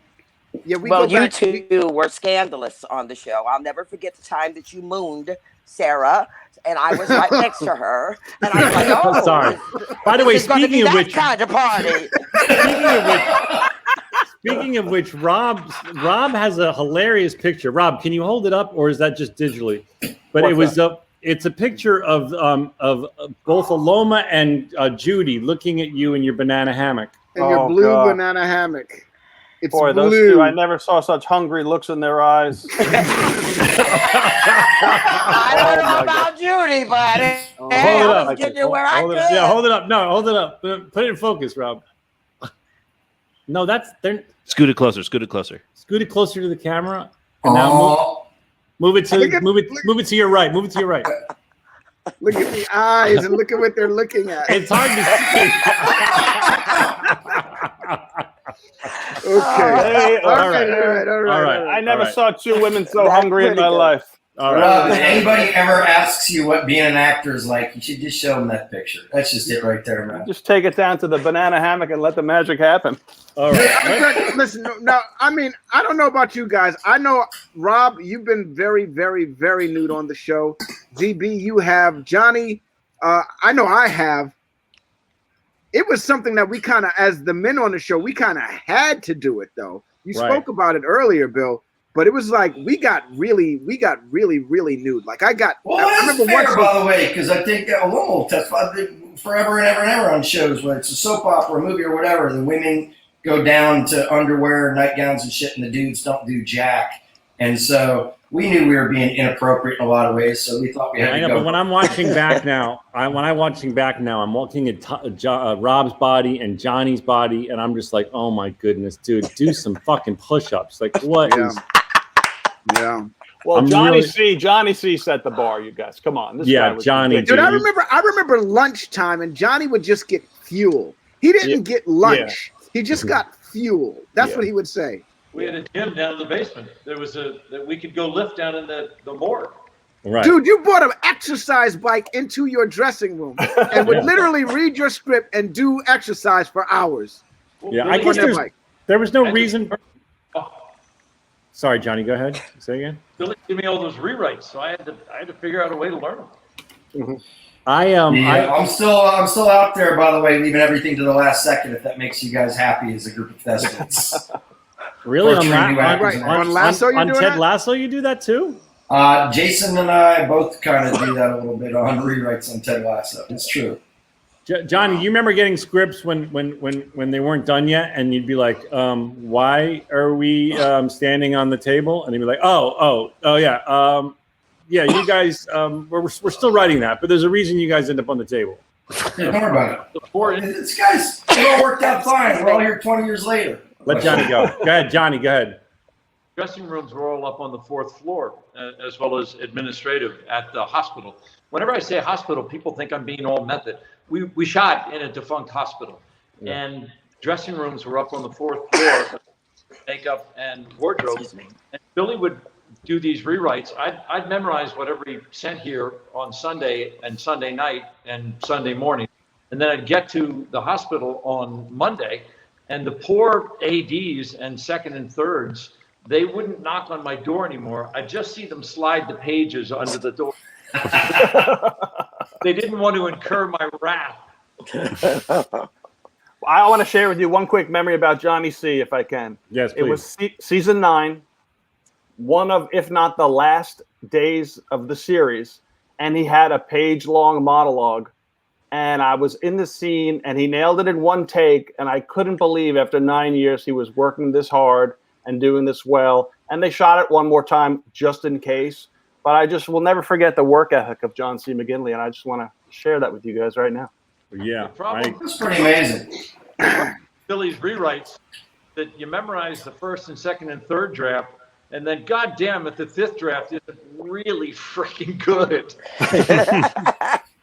Yeah, well, you two were scandalous on the show. I'll never forget the time that you mooned Sarah, and I was right next to her, and I was like, "Oh, sorry." By the way, speaking of which, kind of party. Speaking of which, Rob has a hilarious picture. Rob, can you hold it up, or is that just digitally? But it's a picture of both Aloma and Judy looking at you in your banana hammock. In your blue banana hammock. It's Boy, blue. those two, I never saw such hungry looks in their eyes. I don't know about Judy, but hold it up. Getting you where I could. Yeah, hold it up. No, hold it up. Put it in focus, Rob. No, Scoot it closer. Scoot it closer to the camera. And now move it to your right. Move it to your right. Look at the eyes and look at what they're looking at. It's hard to see. Okay. All right. I never saw two women so hungry in my life. All right. If anybody ever asks you what being an actor is like, you should just show them that picture. That's just it right there, man. Just take it down to the banana hammock and let the magic happen. All right. Listen, now, I mean, I don't know about you guys. I know, Rob, you've been very, very, very nude on the show. DB, you have. Johnny, I know I have. It was something that we kind of, as the men on the show, we kind of had to do it, though. You spoke about it earlier, Bill, but it was like we got really, really nude. Like I remember fair, once, by the way, because I think Aloma will testify forever and ever and ever on shows, whether it's a soap opera, a movie, or whatever. The women go down to underwear, nightgowns, and shit, and the dudes don't do jack. And so we knew we were being inappropriate in a lot of ways, so we thought we had to go. But when I'm watching back now, I'm looking at Rob's body and Johnny's body, and I'm just like, oh my goodness, dude, do some fucking push-ups. Like, what is? Yeah. Well, Johnny C set the bar, you guys. Come on. This guy was Johnny. Dude, I remember lunchtime, and Johnny would just get fuel. He didn't get lunch. Yeah. He just got fuel. That's what he would say. We had a gym down in the basement. There was that we could go lift down in the morgue. Right. Dude, you brought an exercise bike into your dressing room and would literally read your script and do exercise for hours. Yeah, I guess there was no reason. Sorry, Johnny, go ahead. Say again. Billy gave me all those rewrites, so I had to figure out a way to learn them. Mm-hmm. I'm still out there, by the way, leaving everything to the last second. If that makes you guys happy as a group of thespians. Really? On Lasso, on Ted Lasso, you do that too? Jason and I both kind of do that a little bit on rewrites on Ted Lasso. It's true. Johnny, you remember getting scripts when they weren't done yet, and you'd be like, "Why are we standing on the table?" And he'd be like, "Oh, yeah, yeah, you guys, we're still writing that, but there's a reason you guys end up on the table." Yeah, don't worry about it. This guy's all worked out fine. We're all here 20 years later. Let Johnny go. Go ahead, Johnny. Go ahead. Dressing rooms were all up on the 4th floor, as well as administrative at the hospital. Whenever I say hospital, people think I'm being all method. We shot in a defunct hospital, and dressing rooms were up on the 4th floor, makeup and wardrobe. And Billy would do these rewrites. I'd memorize whatever he sent here on Sunday and Sunday night and Sunday morning, and then I'd get to the hospital on Monday. And the poor ADs and second and thirds, they wouldn't knock on my door anymore. I'd just see them slide the pages under the door. They didn't want to incur my wrath. I want to share with you one quick memory about Johnny C, if I can. Yes, please. It was season 9, one of, if not the last days of the series, and he had a page-long monologue. And I was in the scene, and he nailed it in one take, and I couldn't believe after 9 years he was working this hard and doing this well. And they shot it one more time just in case. But I just will never forget the work ethic of John C. McGinley, and I just want to share that with you guys right now. Yeah, it's pretty amazing. Billy's rewrites that you memorize the 1st and 2nd and 3rd draft, and then goddamn it, the 5th draft isn't really freaking good.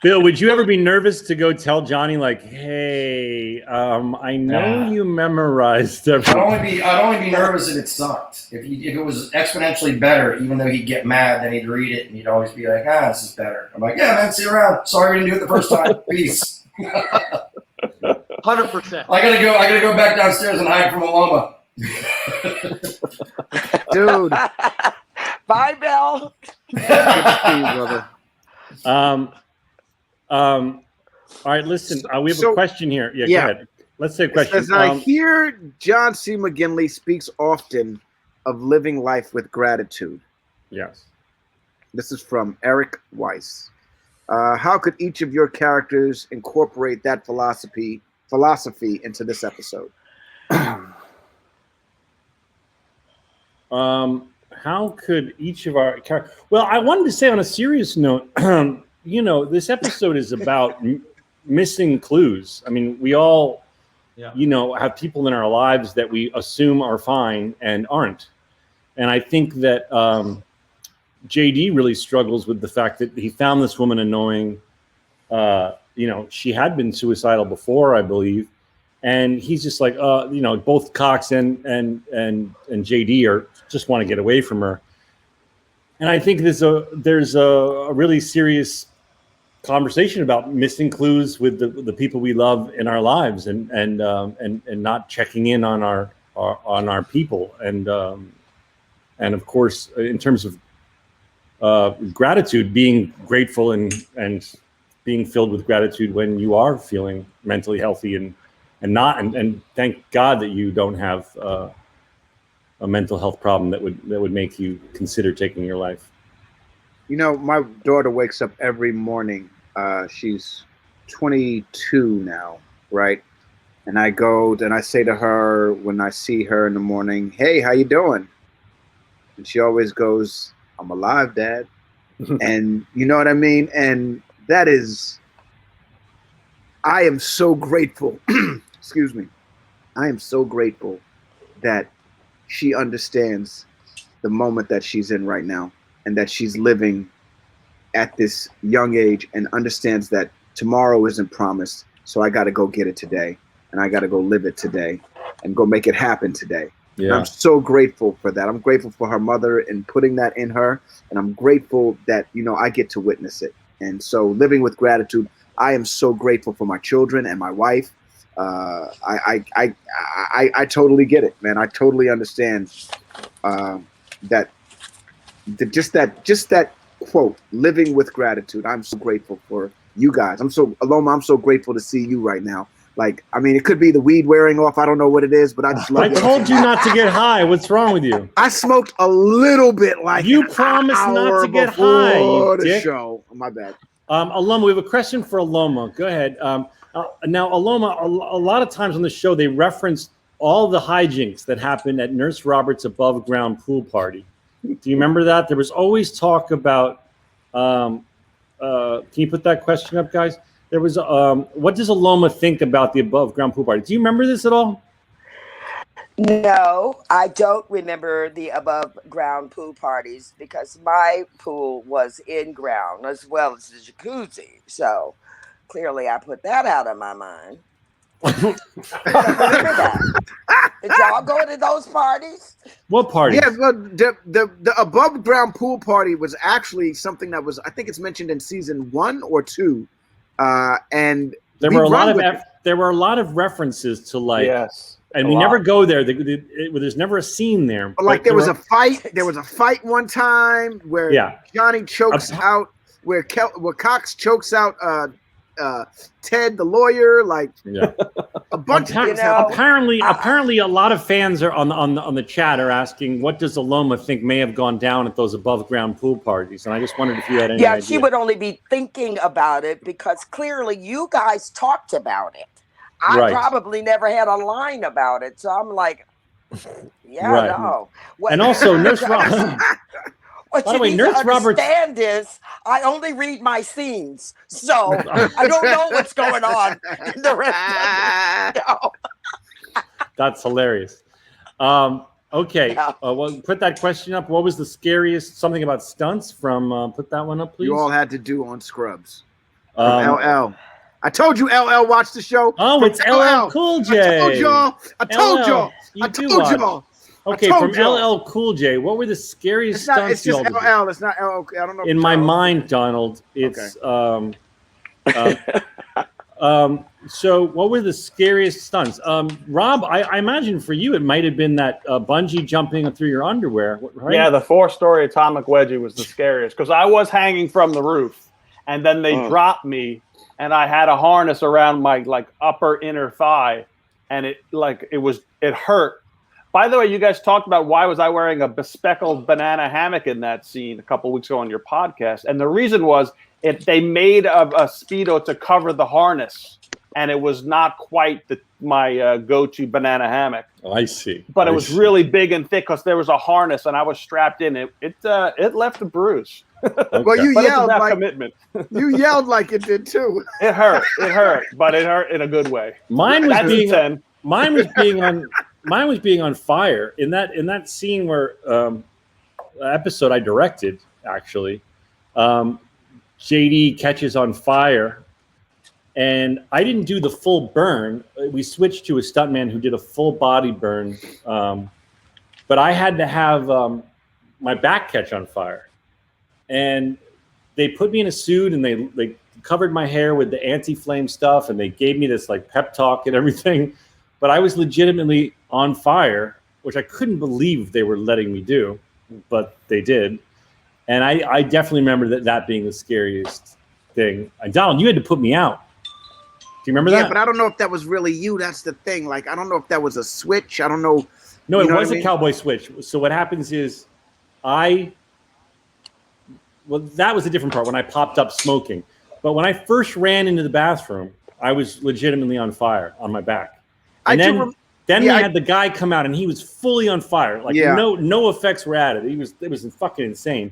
Bill, would you ever be nervous to go tell Johnny, like, hey, I know you memorized everything? I'd only be nervous if it sucked. If it was exponentially better, even though he'd get mad, then he'd read it and he'd always be like, this is better. I'm like, yeah, man, see you around. Sorry we didn't do it the first time. Peace. 100%. I gotta go back downstairs and hide from Aloma. Dude. Bye, Bill. Good to see you, brother. All right, listen, we have a question here. Yeah, go ahead. Let's say a question. As I hear John C. McGinley speaks often of living life with gratitude. Yes. This is from Eric Weiss. How could each of your characters incorporate that philosophy into this episode? How could each of our characters? Well, I wanted to say on a serious note, this episode is about missing clues. I mean, we all, have people in our lives that we assume are fine and aren't. And I think that JD really struggles with the fact that he found this woman annoying. She had been suicidal before, I believe. And he's just like, both Cox and JD are just want to get away from her. And I think there's a really serious conversation about missing clues with the people we love in our lives and not checking in on our people. And of course, in terms of gratitude, being grateful and being filled with gratitude when you are feeling mentally healthy and thank God that you don't have a mental health problem that would make you consider taking your life. My daughter wakes up every morning. She's 22 now, right? And I go and I say to her when I see her in the morning, "Hey, how you doing?" And she always goes, "I'm alive, Dad." And you know what I mean? And that is, I am so grateful. Excuse me. I am so grateful that she understands the moment that she's in right now and that she's living at this young age and understands that tomorrow isn't promised. So I got to go get it today and I got to go live it today and go make it happen today. Yeah. And I'm so grateful for that. I'm grateful for her mother and putting that in her. And I'm grateful that, I get to witness it. And so living with gratitude, I am so grateful for my children and my wife. I totally get it, man. I totally understand that quote, living with gratitude. I'm so grateful for you guys. Aloma, I'm so grateful to see you right now. Like, I mean, it could be the weed wearing off. I don't know what it is, but I just love I told you not to get high. What's wrong with you? I smoked a little bit, like you promised not to get high. You the dick. Show. My bad. Aloma, we have a question for Aloma. Go ahead. Now, Aloma, a lot of times on the show, they reference all the hijinks that happened at Nurse Roberts' above-ground pool party. Do you remember that? There was always talk about, can you put that question up, guys? There was, what does Aloma think about the above-ground pool party? Do you remember this at all? No, I don't remember the above-ground pool parties because my pool was in-ground as well as the jacuzzi. So clearly I put that out of my mind. I don't remember that. Did y'all go to those parties? What parties? Yeah, but the above ground pool party was actually something that was, I think it's mentioned in season 1 or 2. And there were a lot of references to like, yes, and we never go there. There's never a scene there. But like there was a fight. There was a fight one time where Johnny chokes out, where Cox chokes out Ted the lawyer. Like a bunch of things. Apparently, a lot of fans are on the chat are asking, what does Aloma think may have gone down at those above ground pool parties? And I just wondered if you had any idea. She would only be thinking about it because clearly you guys talked about it. I probably never had a line about it, so I'm like, no. And also, Nurse Roberts. What you need to understand is I only read my scenes, so I don't know what's going on in the rest of the show. That's hilarious. Okay, well, put that question up. What was the scariest, something about stunts from, put that one up, please? You all had to do on Scrubs. LL. I told you LL watched the show. Oh, it's LL Cool J. I told y'all. Okay, from LL Cool J, what were the scariest stunts? It's just LL. It's not LL. I don't know. In my mind, Donald, it's so what were the scariest stunts? Rob, I imagine for you it might have been that bungee jumping through your underwear, right? Yeah, the 4-story atomic wedgie was the scariest because I was hanging from the roof, and then they dropped me, and I had a harness around my upper inner thigh, and it hurt. By the way, you guys talked about why was I wearing a bespeckled banana hammock in that scene a couple weeks ago on your podcast, and the reason was they made a Speedo to cover the harness, and it was not quite my go-to banana hammock. Oh, I see. But it was really big and thick because there was a harness, and I was strapped in. It left a bruise. Okay. Well, you yelled like commitment. You yelled like it did too. It hurt, but it hurt in a good way. Mine was being on fire in that scene where episode I directed actually. JD catches on fire, and I didn't do the full burn. We switched to a stuntman who did a full body burn, but I had to have my back catch on fire, and they put me in a suit and they covered my hair with the anti-flame stuff, and they gave me this pep talk and everything, but I was legitimately on fire, which I couldn't believe they were letting me do, but they did. And I definitely remember that being the scariest thing. Donald, you had to put me out. Do you remember that? Yeah, but I don't know if that was really you. That's the thing. I don't know if that was a switch. I don't know. No, it was a cowboy switch. So what happens is that was a different part when I popped up smoking. But when I first ran into the bathroom, I was legitimately on fire on my back. And then we had the guy come out, and he was fully on fire. No effects were added. It was fucking insane.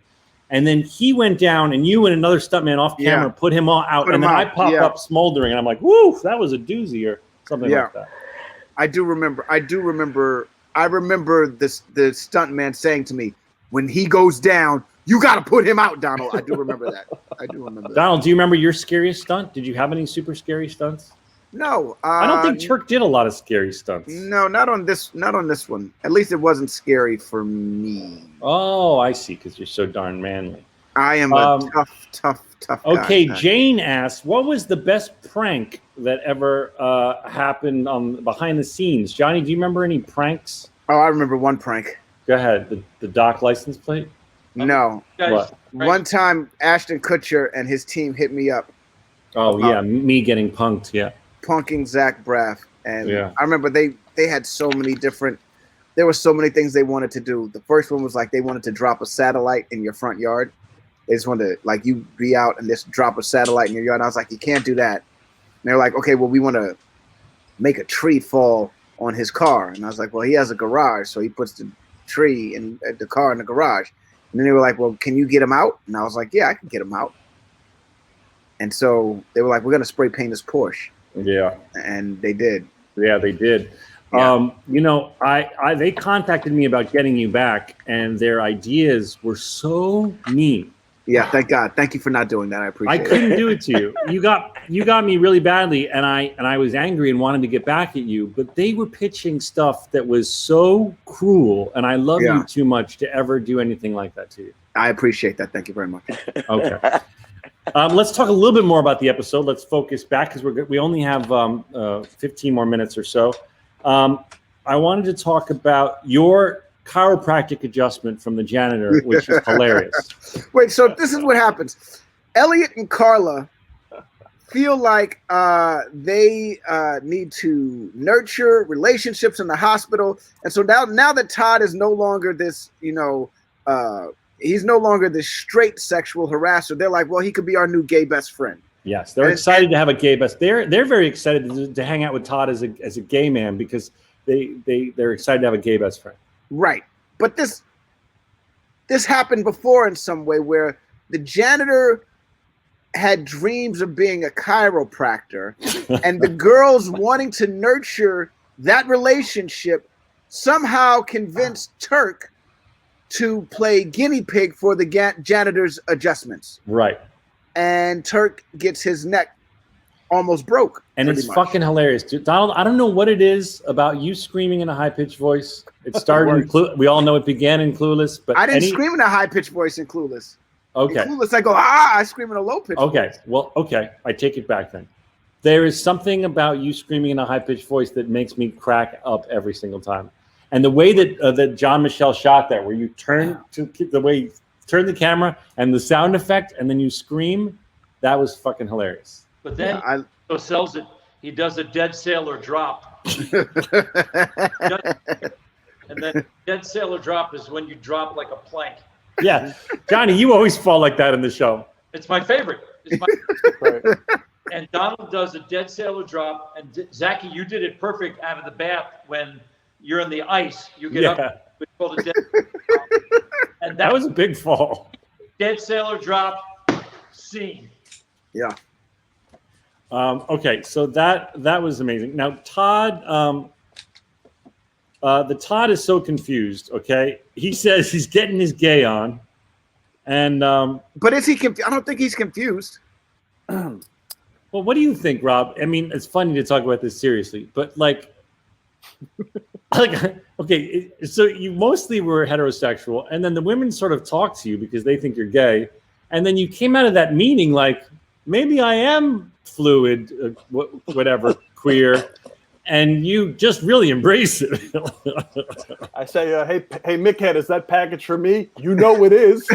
And then he went down, and you and another stuntman off camera put him all out, and then I popped up smoldering, and I'm like, "Woo, that was a doozy," or something like that. I remember the stuntman saying to me, "When he goes down, you got to put him out, Donald." I do remember that. Donald, do you remember your scariest stunt? Did you have any super scary stunts? No, I don't think Turk did a lot of scary stunts. No, not on this one. At least it wasn't scary for me. Oh, I see, because you're so darn manly. I am a tough Okay, guy. Jane asks, what was the best prank that ever happened behind the scenes? Johnny, do you remember any pranks? Oh, I remember one prank. Go ahead. The dock license plate? No. What? One time, Ashton Kutcher and his team hit me up. Oh, yeah, me getting punked, yeah. Punking Zach Braff, and I remember they had so many different. There were so many things they wanted to do. The first one was they wanted to drop a satellite in your front yard. They just wanted to you be out and just drop a satellite in your yard. And I was like, you can't do that. And they're like, okay, well, we want to make a tree fall on his car. And I was like, well, he has a garage, so he puts the tree in the car in the garage. And then they were like, well, can you get him out? And I was like, yeah, I can get him out. And so they were like, we're gonna spray paint his Porsche. Yeah. And they did. Yeah, they did. Yeah. They contacted me about getting you back, and their ideas were so mean. Yeah, thank God. Thank you for not doing that. I appreciate it. I couldn't do it to you. You got me really badly, and I was angry and wanted to get back at you, but they were pitching stuff that was so cruel, and I love you too much to ever do anything like that to you. I appreciate that. Thank you very much. Okay. Let's talk a little bit more about the episode. Let's focus back because we only have 15 more minutes or so. I wanted to talk about your chiropractic adjustment from the janitor, which is hilarious. Wait, so this is what happens. Elliot and Carla feel like they need to nurture relationships in the hospital. And so now that Todd is no longer this, he's no longer this straight sexual harasser. They're like, well, he could be our new gay best friend. Yes, they're excited to have a gay best. They're very excited to hang out with Todd as a gay man because they're excited to have a gay best friend. Right, but this happened before in some way where the janitor had dreams of being a chiropractor, and the girls wanting to nurture that relationship somehow convinced Turk to play guinea pig for the janitor's adjustments. Right. and Turk gets his neck almost broke. And it's fucking hilarious, dude. Donald, I don't know what it is about you screaming in a high-pitched voice. It started in we all know it began in Clueless, but I didn't scream in a high-pitched voice in Clueless. Okay. In Clueless, I go, I scream in a low-pitched voice. Well, okay. I take it back then. There is something about you screaming in a high-pitched voice that makes me crack up every single time. And the way that John Michelle shot that, where you turn the camera and the sound effect, and then you scream, that was fucking hilarious. But then he sells it. He does a dead sailor drop. And then dead sailor drop is when you drop like a plank. Yeah. Johnny, you always fall like that in the show. It's my favorite. And Donald does a dead sailor drop. And Zachy, you did it perfect out of the bath when you're in the ice. You get up. We call it dead drop. And that was a big fall. Dead sailor drop scene. Yeah. Okay, so that was amazing. Now Todd, the Todd is so confused. Okay, he says he's getting his gay on, and but is he? I don't think he's confused. Well, what do you think, Rob? I mean, it's funny to talk about this seriously, but like, okay, so you mostly were heterosexual, and then the women sort of talk to you because they think you're gay, and then you came out of that meeting like, maybe I am fluid, whatever, queer, and you just really embrace it. I say, hey, Mickhead, is that package for me? You know it is.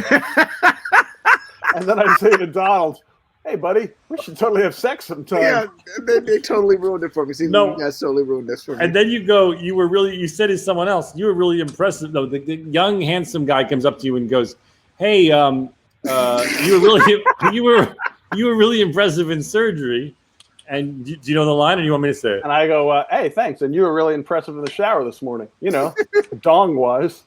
And then I say to Donald, hey, buddy, we should totally have sex sometime. Yeah, they totally ruined it for me. See, no, you guys totally ruined this for me. And then you said to someone else, you were really impressive. No, the young, handsome guy comes up to you and goes, hey, you were really impressive in surgery. And do you know the line, or do you want me to say it? And I go, hey, thanks. And you were really impressive in the shower this morning. You know, dong-wise.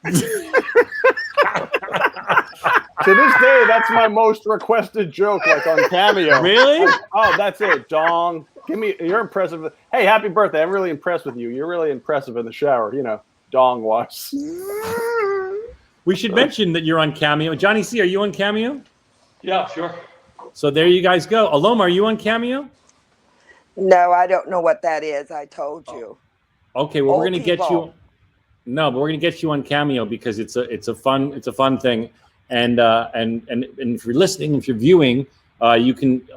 To this day, that's my most requested joke, like on Cameo. Really? Like, that's it. Dong. You're impressive. Hey, happy birthday. I'm really impressed with you. You're really impressive in the shower. You know, dong-wise. We should mention that you're on Cameo. Johnny C, are you on Cameo? Yeah, sure. So there you guys go. Aloma, are you on Cameo? No, I don't know what that is. I told you. Okay, well, we're gonna get you. No, but we're gonna get you on Cameo because it's a fun thing, and if you're listening, if you're viewing, you can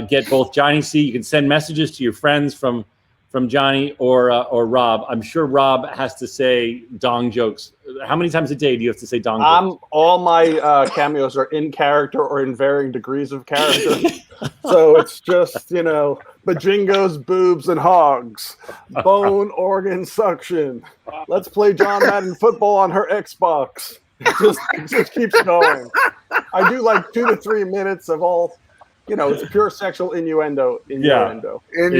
get both Johnny C. You can send messages to your friends from Johnny or Rob. I'm sure Rob has to say dong jokes. How many times a day do you have to say dong jokes? All my cameos are in character or in varying degrees of character. So it's just, bajingos, boobs, and hogs. Bone, organ, suction. Let's play John Madden football on her Xbox. It just keeps going. I do like 2 to 3 minutes of all, it's pure sexual innuendo. Innuendo. By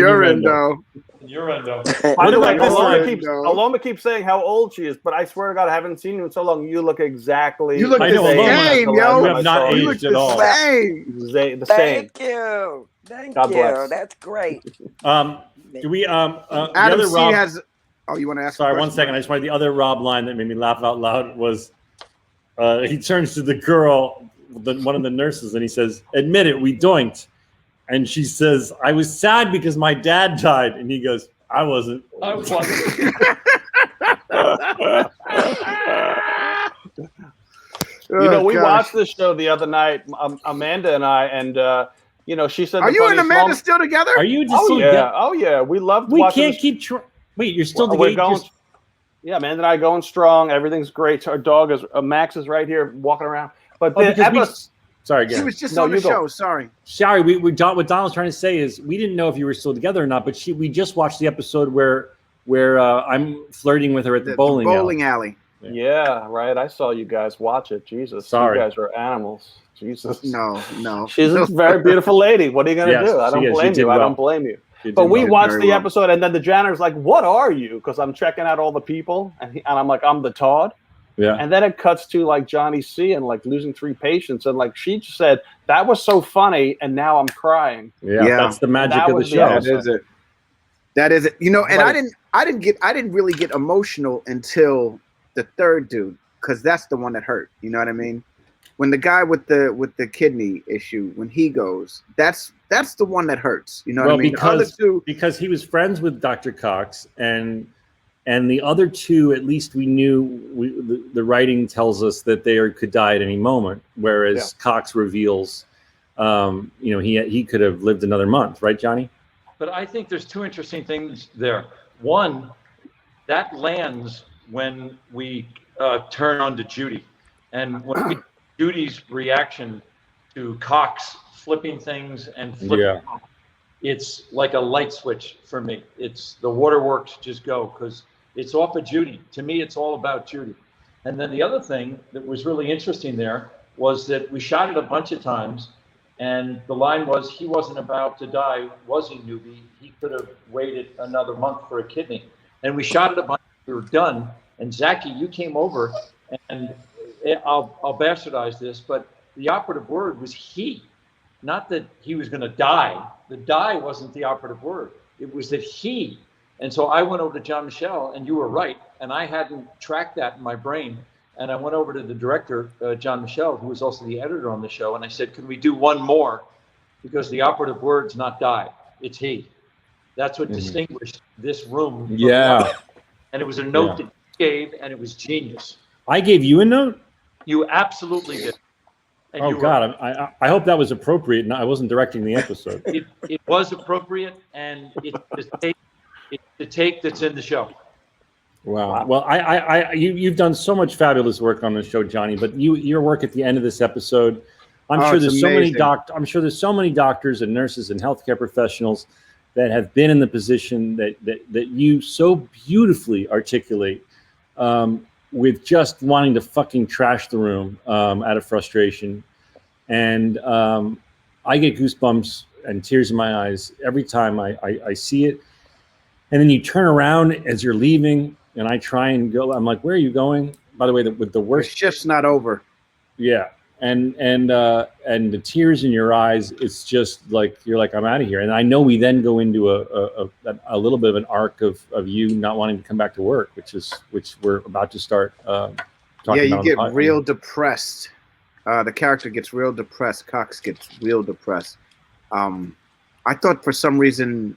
the way, Aloma keeps saying how old she is, but I swear to God, I haven't seen you in so long. You look exactly. You look the same, yo. You have not aged at all. The same. Thank you. Thank God you. bless. That's great. Do we? Adam the other C Rob, has. Oh, you want to ask? Sorry, 1 second. I just wanted the other Rob line that made me laugh out loud was he turns to the girl, one of the nurses, and he says, "Admit it, we doinked." And she says, "I was sad because my dad died." And he goes, "I wasn't." I wasn't. We watched this show the other night, Amanda and I, and she said, "Are you and Amanda still together? Are you just together? Oh yeah, we love. We can't keep. Wait, you're still together? Yeah, Amanda and I going strong. Everything's great. Our dog is Max is right here walking around. But sorry, again. She was just on the show. Sorry. What Donald's trying to say is we didn't know if you were still together or not, but we just watched the episode where I'm flirting with her at the bowling alley. Yeah, right. I saw you guys watch it. Jesus, sorry, you guys are animals. Jesus. No. She's a very beautiful lady. What are you gonna do? I don't blame you. But we watched the episode, and then the janitor's like, "What are you?" Because I'm checking out all the people, and I'm like, "I'm the Todd." Yeah. And then it cuts to like Johnny C and like losing 3 patients, and like she just said that was so funny, and now I'm crying. Yeah. That's the magic of the show. That is it. And I didn't really get emotional until the third dude, because that's the one that hurt. You know what I mean? when the guy with the kidney issue, when he goes, that's the one that hurts. You know what I mean? Because he was friends with Dr. Cox, and the other two, at least we knew, the writing tells us that they could die at any moment, whereas Cox reveals, he could have lived another month, right, Johnny? But I think there's two interesting things there. One, that lands when we turn on to Judy, and when we, Judy's reaction to Cox flipping things and flipping, it's like a light switch for me. It's the waterworks just go, because it's off of Judy. To me, it's all about Judy. And then the other thing that was really interesting there was that we shot it a bunch of times, and the line was, he wasn't about to die, was he, newbie? He could have waited another month for a kidney. And we shot it a bunch, we were done, and Zachy, you came over, and I'll bastardize this, but the operative word was he. Not that he was going to die. The die wasn't the operative word. It was that he. And so I went over to John Michel, and you were right. And I hadn't tracked that in my brain. And I went over to the director, John Michel, who was also the editor on the show. And I said, can we do one more? Because the operative word's not die. It's he. That's what distinguished this room. Yeah. And it was a note that you gave, and it was genius. I gave you a note? You absolutely did. And oh God, I hope that was appropriate. No, I wasn't directing the episode. It was appropriate, and it's the take that's in the show. Wow. Well, you've done so much fabulous work on the show, Johnny. But your work at the end of this episode, I'm sure there's so many doctors and nurses and healthcare professionals that have been in the position that you so beautifully articulate. With just wanting to fucking trash the room out of frustration. And I get goosebumps and tears in my eyes every time I see it. And then you turn around as you're leaving, and I try and go. I'm like, where are you going? By the way, with the worst. It's just not over. Yeah. And the tears in your eyes, it's just like, you're like, I'm out of here. And I know we then go into a little bit of an arc of you not wanting to come back to work, which we're about to start talking about. Yeah, you get real depressed. The character gets real depressed. Cox gets real depressed. I thought for some reason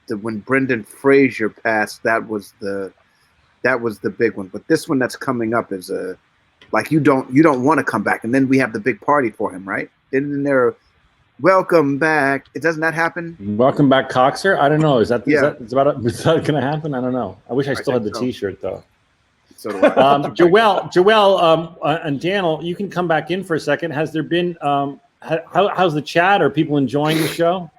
that when Brendan Fraser passed, that was the big one. But this one that's coming up is like you don't want to come back, and then we have the big party for him, right? Isn't there? Welcome back. Doesn't that happen? Welcome back, Coxer. I don't know. Is that going to happen? I don't know. I wish I still had the T-shirt though. So do I. Joelle, and Daniel, you can come back in for a second. Has there been how's the chat? Are people enjoying the show?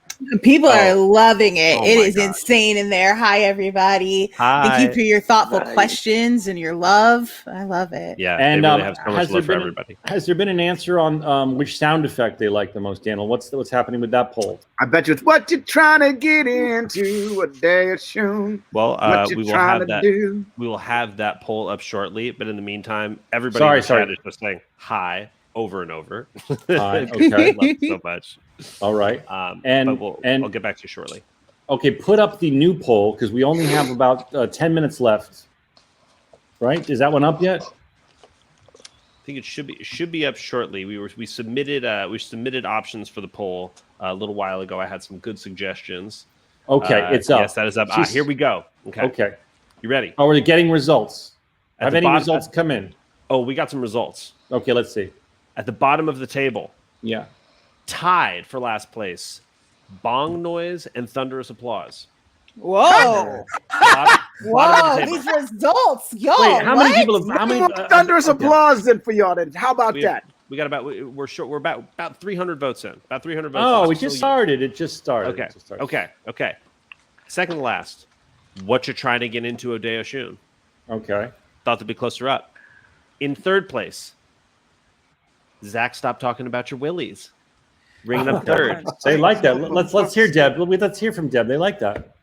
People are loving it. It is insane in there. Hi, everybody. Hi. Thank you for your thoughtful questions and your love. I love it. Yeah, and they really have so much love for everybody. Has there been an answer on which sound effect they like the most, Daniel? What's happening with that poll? I bet you it's what you're trying to get into a day of soon. Well, we will have that poll up shortly. But in the meantime, everybody in the chat is just saying hi over and over. Hi. Okay. Love it so much. All right. I'll get back to you shortly. Okay, put up the new poll because we only have about 10 minutes left. Right? Is that one up yet? I think it should be up shortly. We submitted options for the poll a little while ago. I had some good suggestions. Okay, it's up. Yes, that is up. Here we go. Okay. You ready? Oh, we're getting results. Have any results come in? Oh, we got some results. Okay, let's see. At the bottom of the table. Yeah. Tied for last place. Bong noise and thunderous applause. Whoa! Whoa! These results, yo! Wait, how many people? How many thunderous applause then for y'all? Then how about that? We got we're short. We're about 300 votes in. About 300 votes. Oh, it just started. Okay. Second to last. What you're trying to get into Odeo Shun? Okay. Thought to be closer up. In third place. Zach, stop talking about your willies. Ringing up third. They like that. Let's hear Deb. Let's hear from Deb. They like that.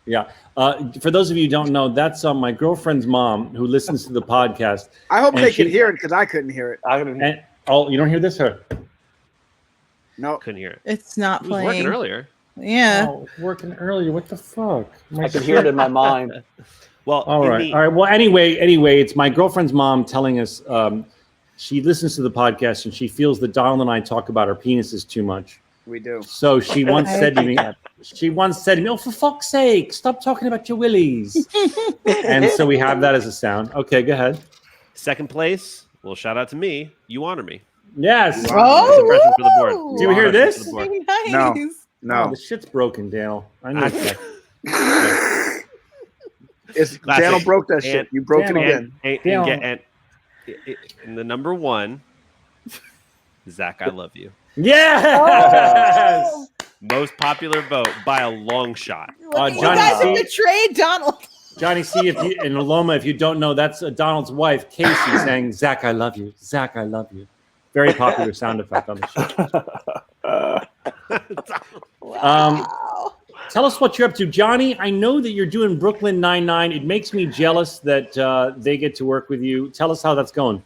Yeah. For those of you who don't know, that's my girlfriend's mom who listens to the podcast. I hope they can hear it because I couldn't hear it. You don't hear this? No, couldn't hear it. It's not playing. It was working earlier. Yeah. Oh, working earlier. What the fuck? I could hear it in my mind. Well, all right. Well, anyway, it's my girlfriend's mom telling us she listens to the podcast and she feels that Donald and I talk about our penises too much. We do. So she once said to me, "Oh, for fuck's sake, stop talking about your willies." And so we have that as a sound. Okay, go ahead. Second place. Well, shout out to me. You honor me. Yes. That's impression for the board. Do you hear this? Nice. No. Oh, the shit's broken, Daniel. I know. Daniel broke that shit. You broke it again. And the number one, Zach, I love you. Yes. Oh. Most popular vote by a long shot. You guys have betrayed Donald. Johnny C, in Loma, if you don't know, that's Donald's wife, Casey, saying, "Zach, I love you. Zach, I love you." Very popular sound effect on the show. Tell us what you're up to. Johnny, I know that you're doing Brooklyn Nine-Nine. It makes me jealous that they get to work with you. Tell us how that's going.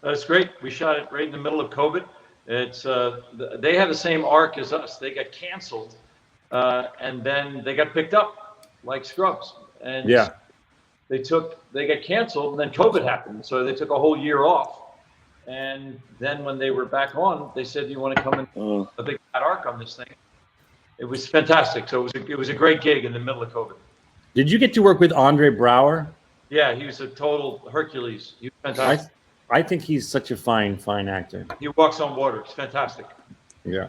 That's great. We shot it right in the middle of COVID. It's they have the same arc as us. They got canceled, and then they got picked up like Scrubs. And yeah, they got canceled, and then COVID happened. So they took a whole year off. And then when they were back on, they said, "You want to come in a big fat arc on this thing?" It was fantastic. So it was a great gig in the middle of COVID. Did you get to work with Andre Braugher? Yeah, he was a total Hercules. He was fantastic. I think he's such a fine actor. He walks on water. It's fantastic. Yeah.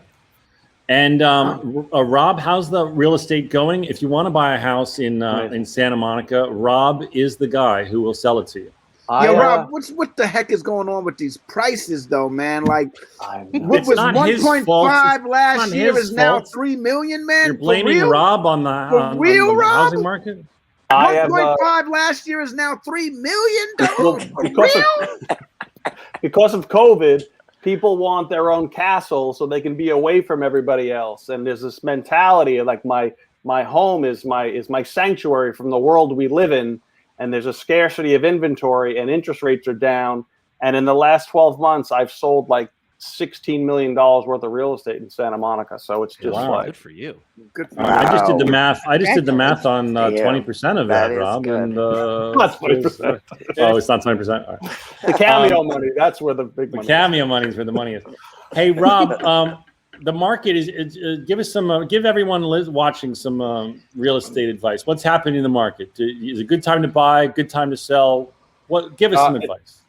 And Rob, how's the real estate going? If you want to buy a house in Santa Monica, Rob is the guy who will sell it to you. Rob, what the heck is going on with these prices, though, man? Like, what was 1.5 last year is now 3 million, man. You're blaming Rob on the housing market. 1.5 last year is now 3 million. Because of COVID, people want their own castle so they can be away from everybody else. And there's this mentality of like my home is my sanctuary from the world we live in. And there's a scarcity of inventory and interest rates are down. And in the last 12 months, I've sold like $16 million worth of real estate in Santa Monica. So it's just like, good for you. Good for you. I just did the math. I just did the math on 20% of that, Rob. And not 20%. Oh, it's not 20%. All right. The cameo money. That's where the big money. The cameo money is where the money is. Hey, Rob, the market is give everyone watching some real estate advice. What's happening in the market? Is it a good time to buy? Good time to sell? Give us some advice.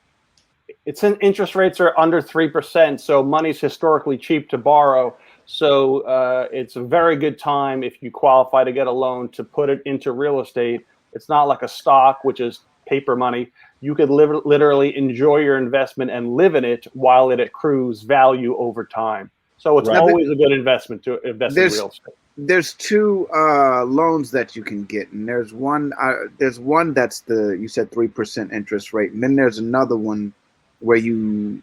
It's interest rates are under 3%, so money's historically cheap to borrow. So it's a very good time if you qualify to get a loan to put it into real estate. It's not like a stock, which is paper money. You could literally enjoy your investment and live in it while it accrues value over time. So it's always a good investment to invest in real estate. There's two loans that you can get, and there's one that's you said 3% interest rate, and then there's another one where the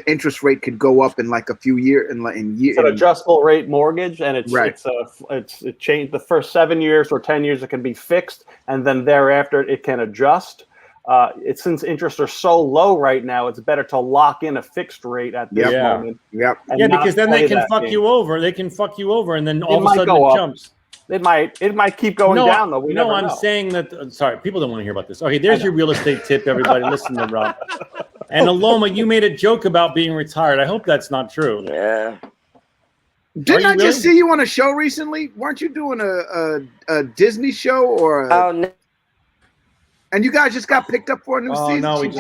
interest rate could go up in like a few years in years. It's an adjustable rate mortgage, and it changed the first 7 years or 10 years. It can be fixed, and then thereafter it can adjust. Since interests are so low right now, it's better to lock in a fixed rate at this moment. Yep. Yeah, because then they can fuck you over. They can fuck you over, and then all of a sudden it jumps. It might keep going down though. I'm saying that. Sorry, people don't want to hear about this. Okay, there's your real estate tip, everybody. Listen to Rob. And Aloma, you made a joke about being retired. I hope that's not true. Yeah. Didn't I just see you on a show recently? Weren't you doing a Disney show or? No. And you guys just got picked up for a new season. No, no.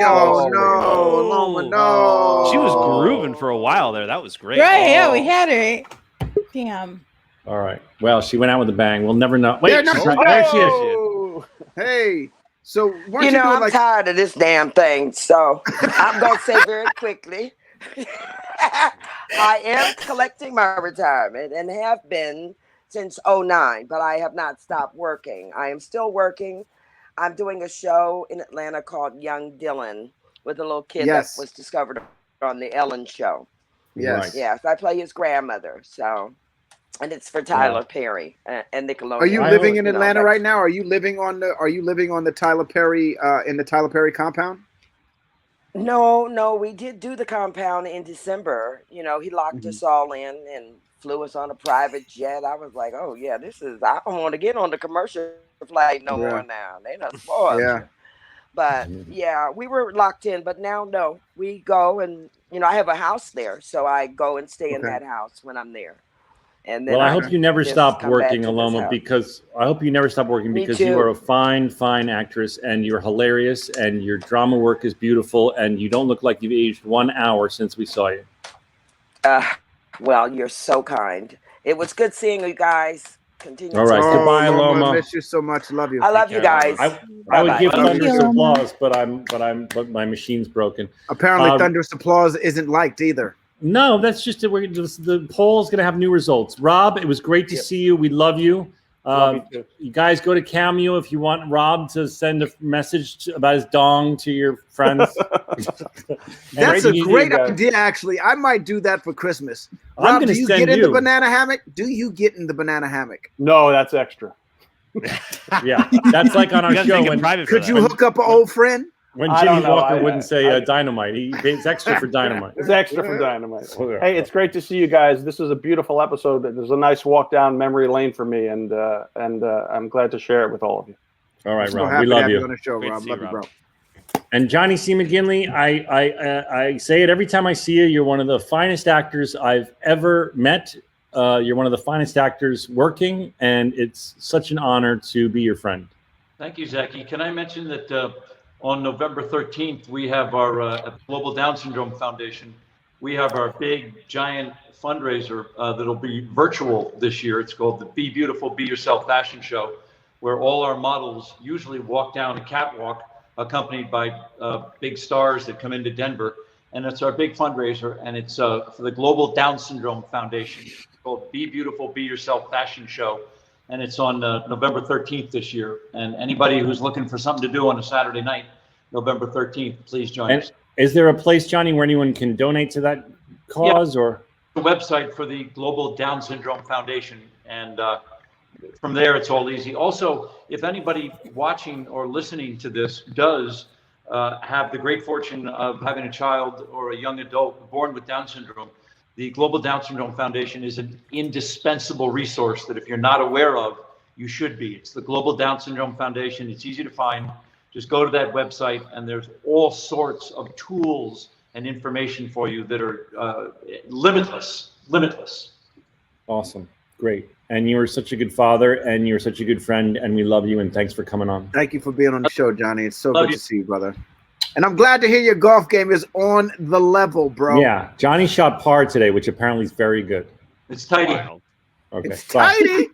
She was grooving for a while there. That was great. Right, yeah, we had her. Damn. All right. Well, she went out with a bang. We'll never know. Wait, there she is. Hey, so I'm tired of this damn thing. So I'm gonna say very quickly, I am collecting my retirement and have been since 2009, but I have not stopped working. I am still working. I'm doing a show in Atlanta called Young Dylan with a little kid that was discovered on the Ellen show. Yes. Yes, I play his grandmother. So, and it's for Tyler Perry and Nickelodeon. Are you living in Atlanta right now? Are you living on the Tyler Perry in the Tyler Perry compound? No, we did do the compound in December. He locked us all in and flew us on a private jet. I was like, oh yeah, I don't want to get on the commercial flight no more now. They done spoiled you. But yeah, we were locked in, but now no, we go and I have a house there, so I go and stay in that house when I'm there. And then I hope you never stop working, Aloma, because you are a fine, fine actress, and you're hilarious, and your drama work is beautiful, and you don't look like you've aged 1 hour since we saw you. Well, you're so kind. It was good seeing you guys. Continue. All right, goodbye, Aloma. Aloma. Miss you so much. Love you. I love you guys. I would give thunderous applause, but my machine's broken. Apparently, thunderous applause isn't liked either. No, that's just the poll's going to have new results. Rob, it was great to see you. We love you. You guys go to Cameo if you want Rob to send a message about his dong to your friends. That's a great idea, actually. I might do that for Christmas. Rob, do you get in the banana hammock? Do you get in the banana hammock? No, that's extra. Yeah, that's like on our show. Could you hook up an old friend? When Jimmy Walker wouldn't say dynamite, it's extra for dynamite. It's extra for dynamite. Hey, it's great to see you guys. This was a beautiful episode. There's a nice walk down memory lane for me, and I'm glad to share it with all of you. All right, Rob. We love you. On the show, Rob. Love you, bro. And Johnny C. McGinley, I say it every time I see you. You're one of the finest actors I've ever met. You're one of the finest actors working, and it's such an honor to be your friend. Thank you, Zachy. Can I mention that on November 13th, we have our at the Global Down Syndrome Foundation, we have our big, giant fundraiser that'll be virtual this year. It's called the Be Beautiful, Be Yourself Fashion Show, where all our models usually walk down a catwalk accompanied by big stars that come into Denver. And it's our big fundraiser, and it's for the Global Down Syndrome Foundation. It's called Be Beautiful, Be Yourself Fashion Show. And it's on November 13th this year. And anybody who's looking for something to do on a Saturday night, November 13th, please join us. Is there a place, Johnny, where anyone can donate to that cause? Or the website for the Global Down Syndrome Foundation. And from there, it's all easy. Also, if anybody watching or listening to this does have the great fortune of having a child or a young adult born with Down syndrome, the Global Down Syndrome Foundation is an indispensable resource that if you're not aware of, you should be. It's the Global Down Syndrome Foundation. It's easy to find. Just go to that website, and there's all sorts of tools and information for you that are limitless. Awesome. Great. And you are such a good father, and you're such a good friend, and we love you, and thanks for coming on. Thank you for being on the show, Johnny. It's so good to see you, brother. And I'm glad to hear your golf game is on the level, bro. Yeah, Johnny shot par today, which apparently is very good. It's tidy. Wow. Okay. It's tidy.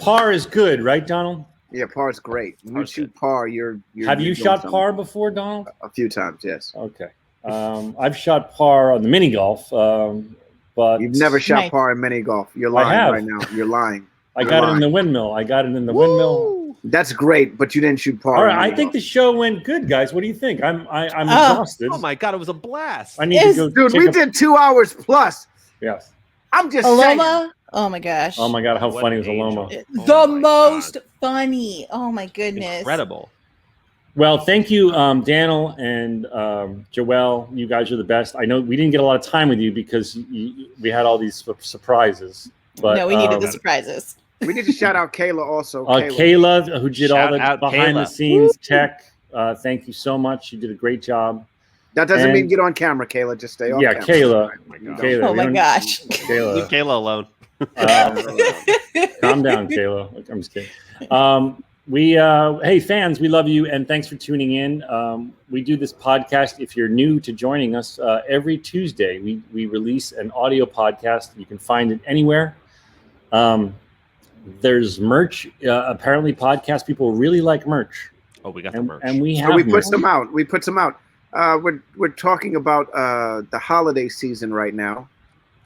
Par is good, right, Donald? Yeah, par's great. When you shoot par, you're Have you shot par before, Donald? A few times, yes. Okay. I've shot par on the mini golf, but you've never shot par in mini golf. You're lying right now. You're lying. I got it in the windmill. Windmill. That's great, but you didn't shoot par. All right, I think the show went good, guys. What do you think? I'm exhausted. Oh my god, it was a blast. I need to go. Dude, we did 2 hours plus. Yes. I'm just saying. Oh my gosh. Oh my god, how funny was Aloma? The most funny. Oh my goodness. Incredible. Well, thank you, Daniel and Joelle. You guys are the best. I know we didn't get a lot of time with you because we had all these surprises. But no, we needed the surprises. We need to shout out Kayla also. Kayla, who did all the behind-the-scenes tech. Thank you so much. You did a great job. That doesn't mean get on camera, Kayla. Just stay on camera. Kayla. Oh my gosh. Kayla. Leave Kayla alone. Calm down, Kayla. I'm just kidding. Hey fans, we love you and thanks for tuning in. We do this podcast. If you're new to joining us, every Tuesday we release an audio podcast. You can find it anywhere. There's merch. Apparently, podcast people really like merch. Oh, we got the merch, and we have. We put some out. We're talking about the holiday season right now.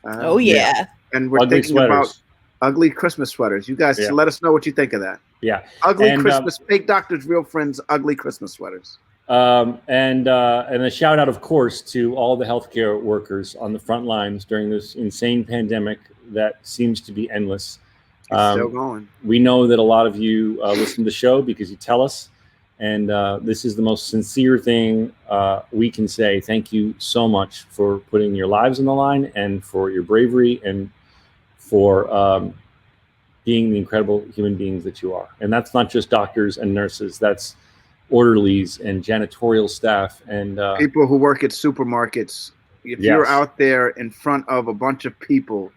Oh yeah. And we're thinking about ugly Christmas sweaters. You guys let us know what you think of that. Yeah. Ugly Christmas, fake doctors, real friends, ugly Christmas sweaters. And a shout out, of course, to all the healthcare workers on the front lines during this insane pandemic that seems to be endless. It's still going. We know that a lot of you listen to the show because you tell us, And this is the most sincere thing we can say. Thank you so much for putting your lives on the line and for your bravery and for being the incredible human beings that you are. And that's not just doctors and nurses. That's orderlies and janitorial staff and people who work at supermarkets. If you're out there in front of a bunch of people,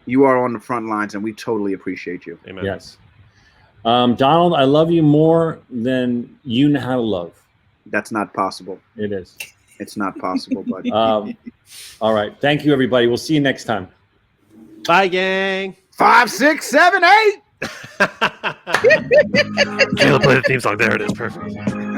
you are on the front lines, and we totally appreciate you. Amen. Yes. Donald, I love you more than you know how to love. That's not possible. It is. It's not possible, buddy. All right. Thank you, everybody. We'll see you next time. Bye, gang. 5, 6, 7, 8. Caleb, play the theme song. There it is. Perfect.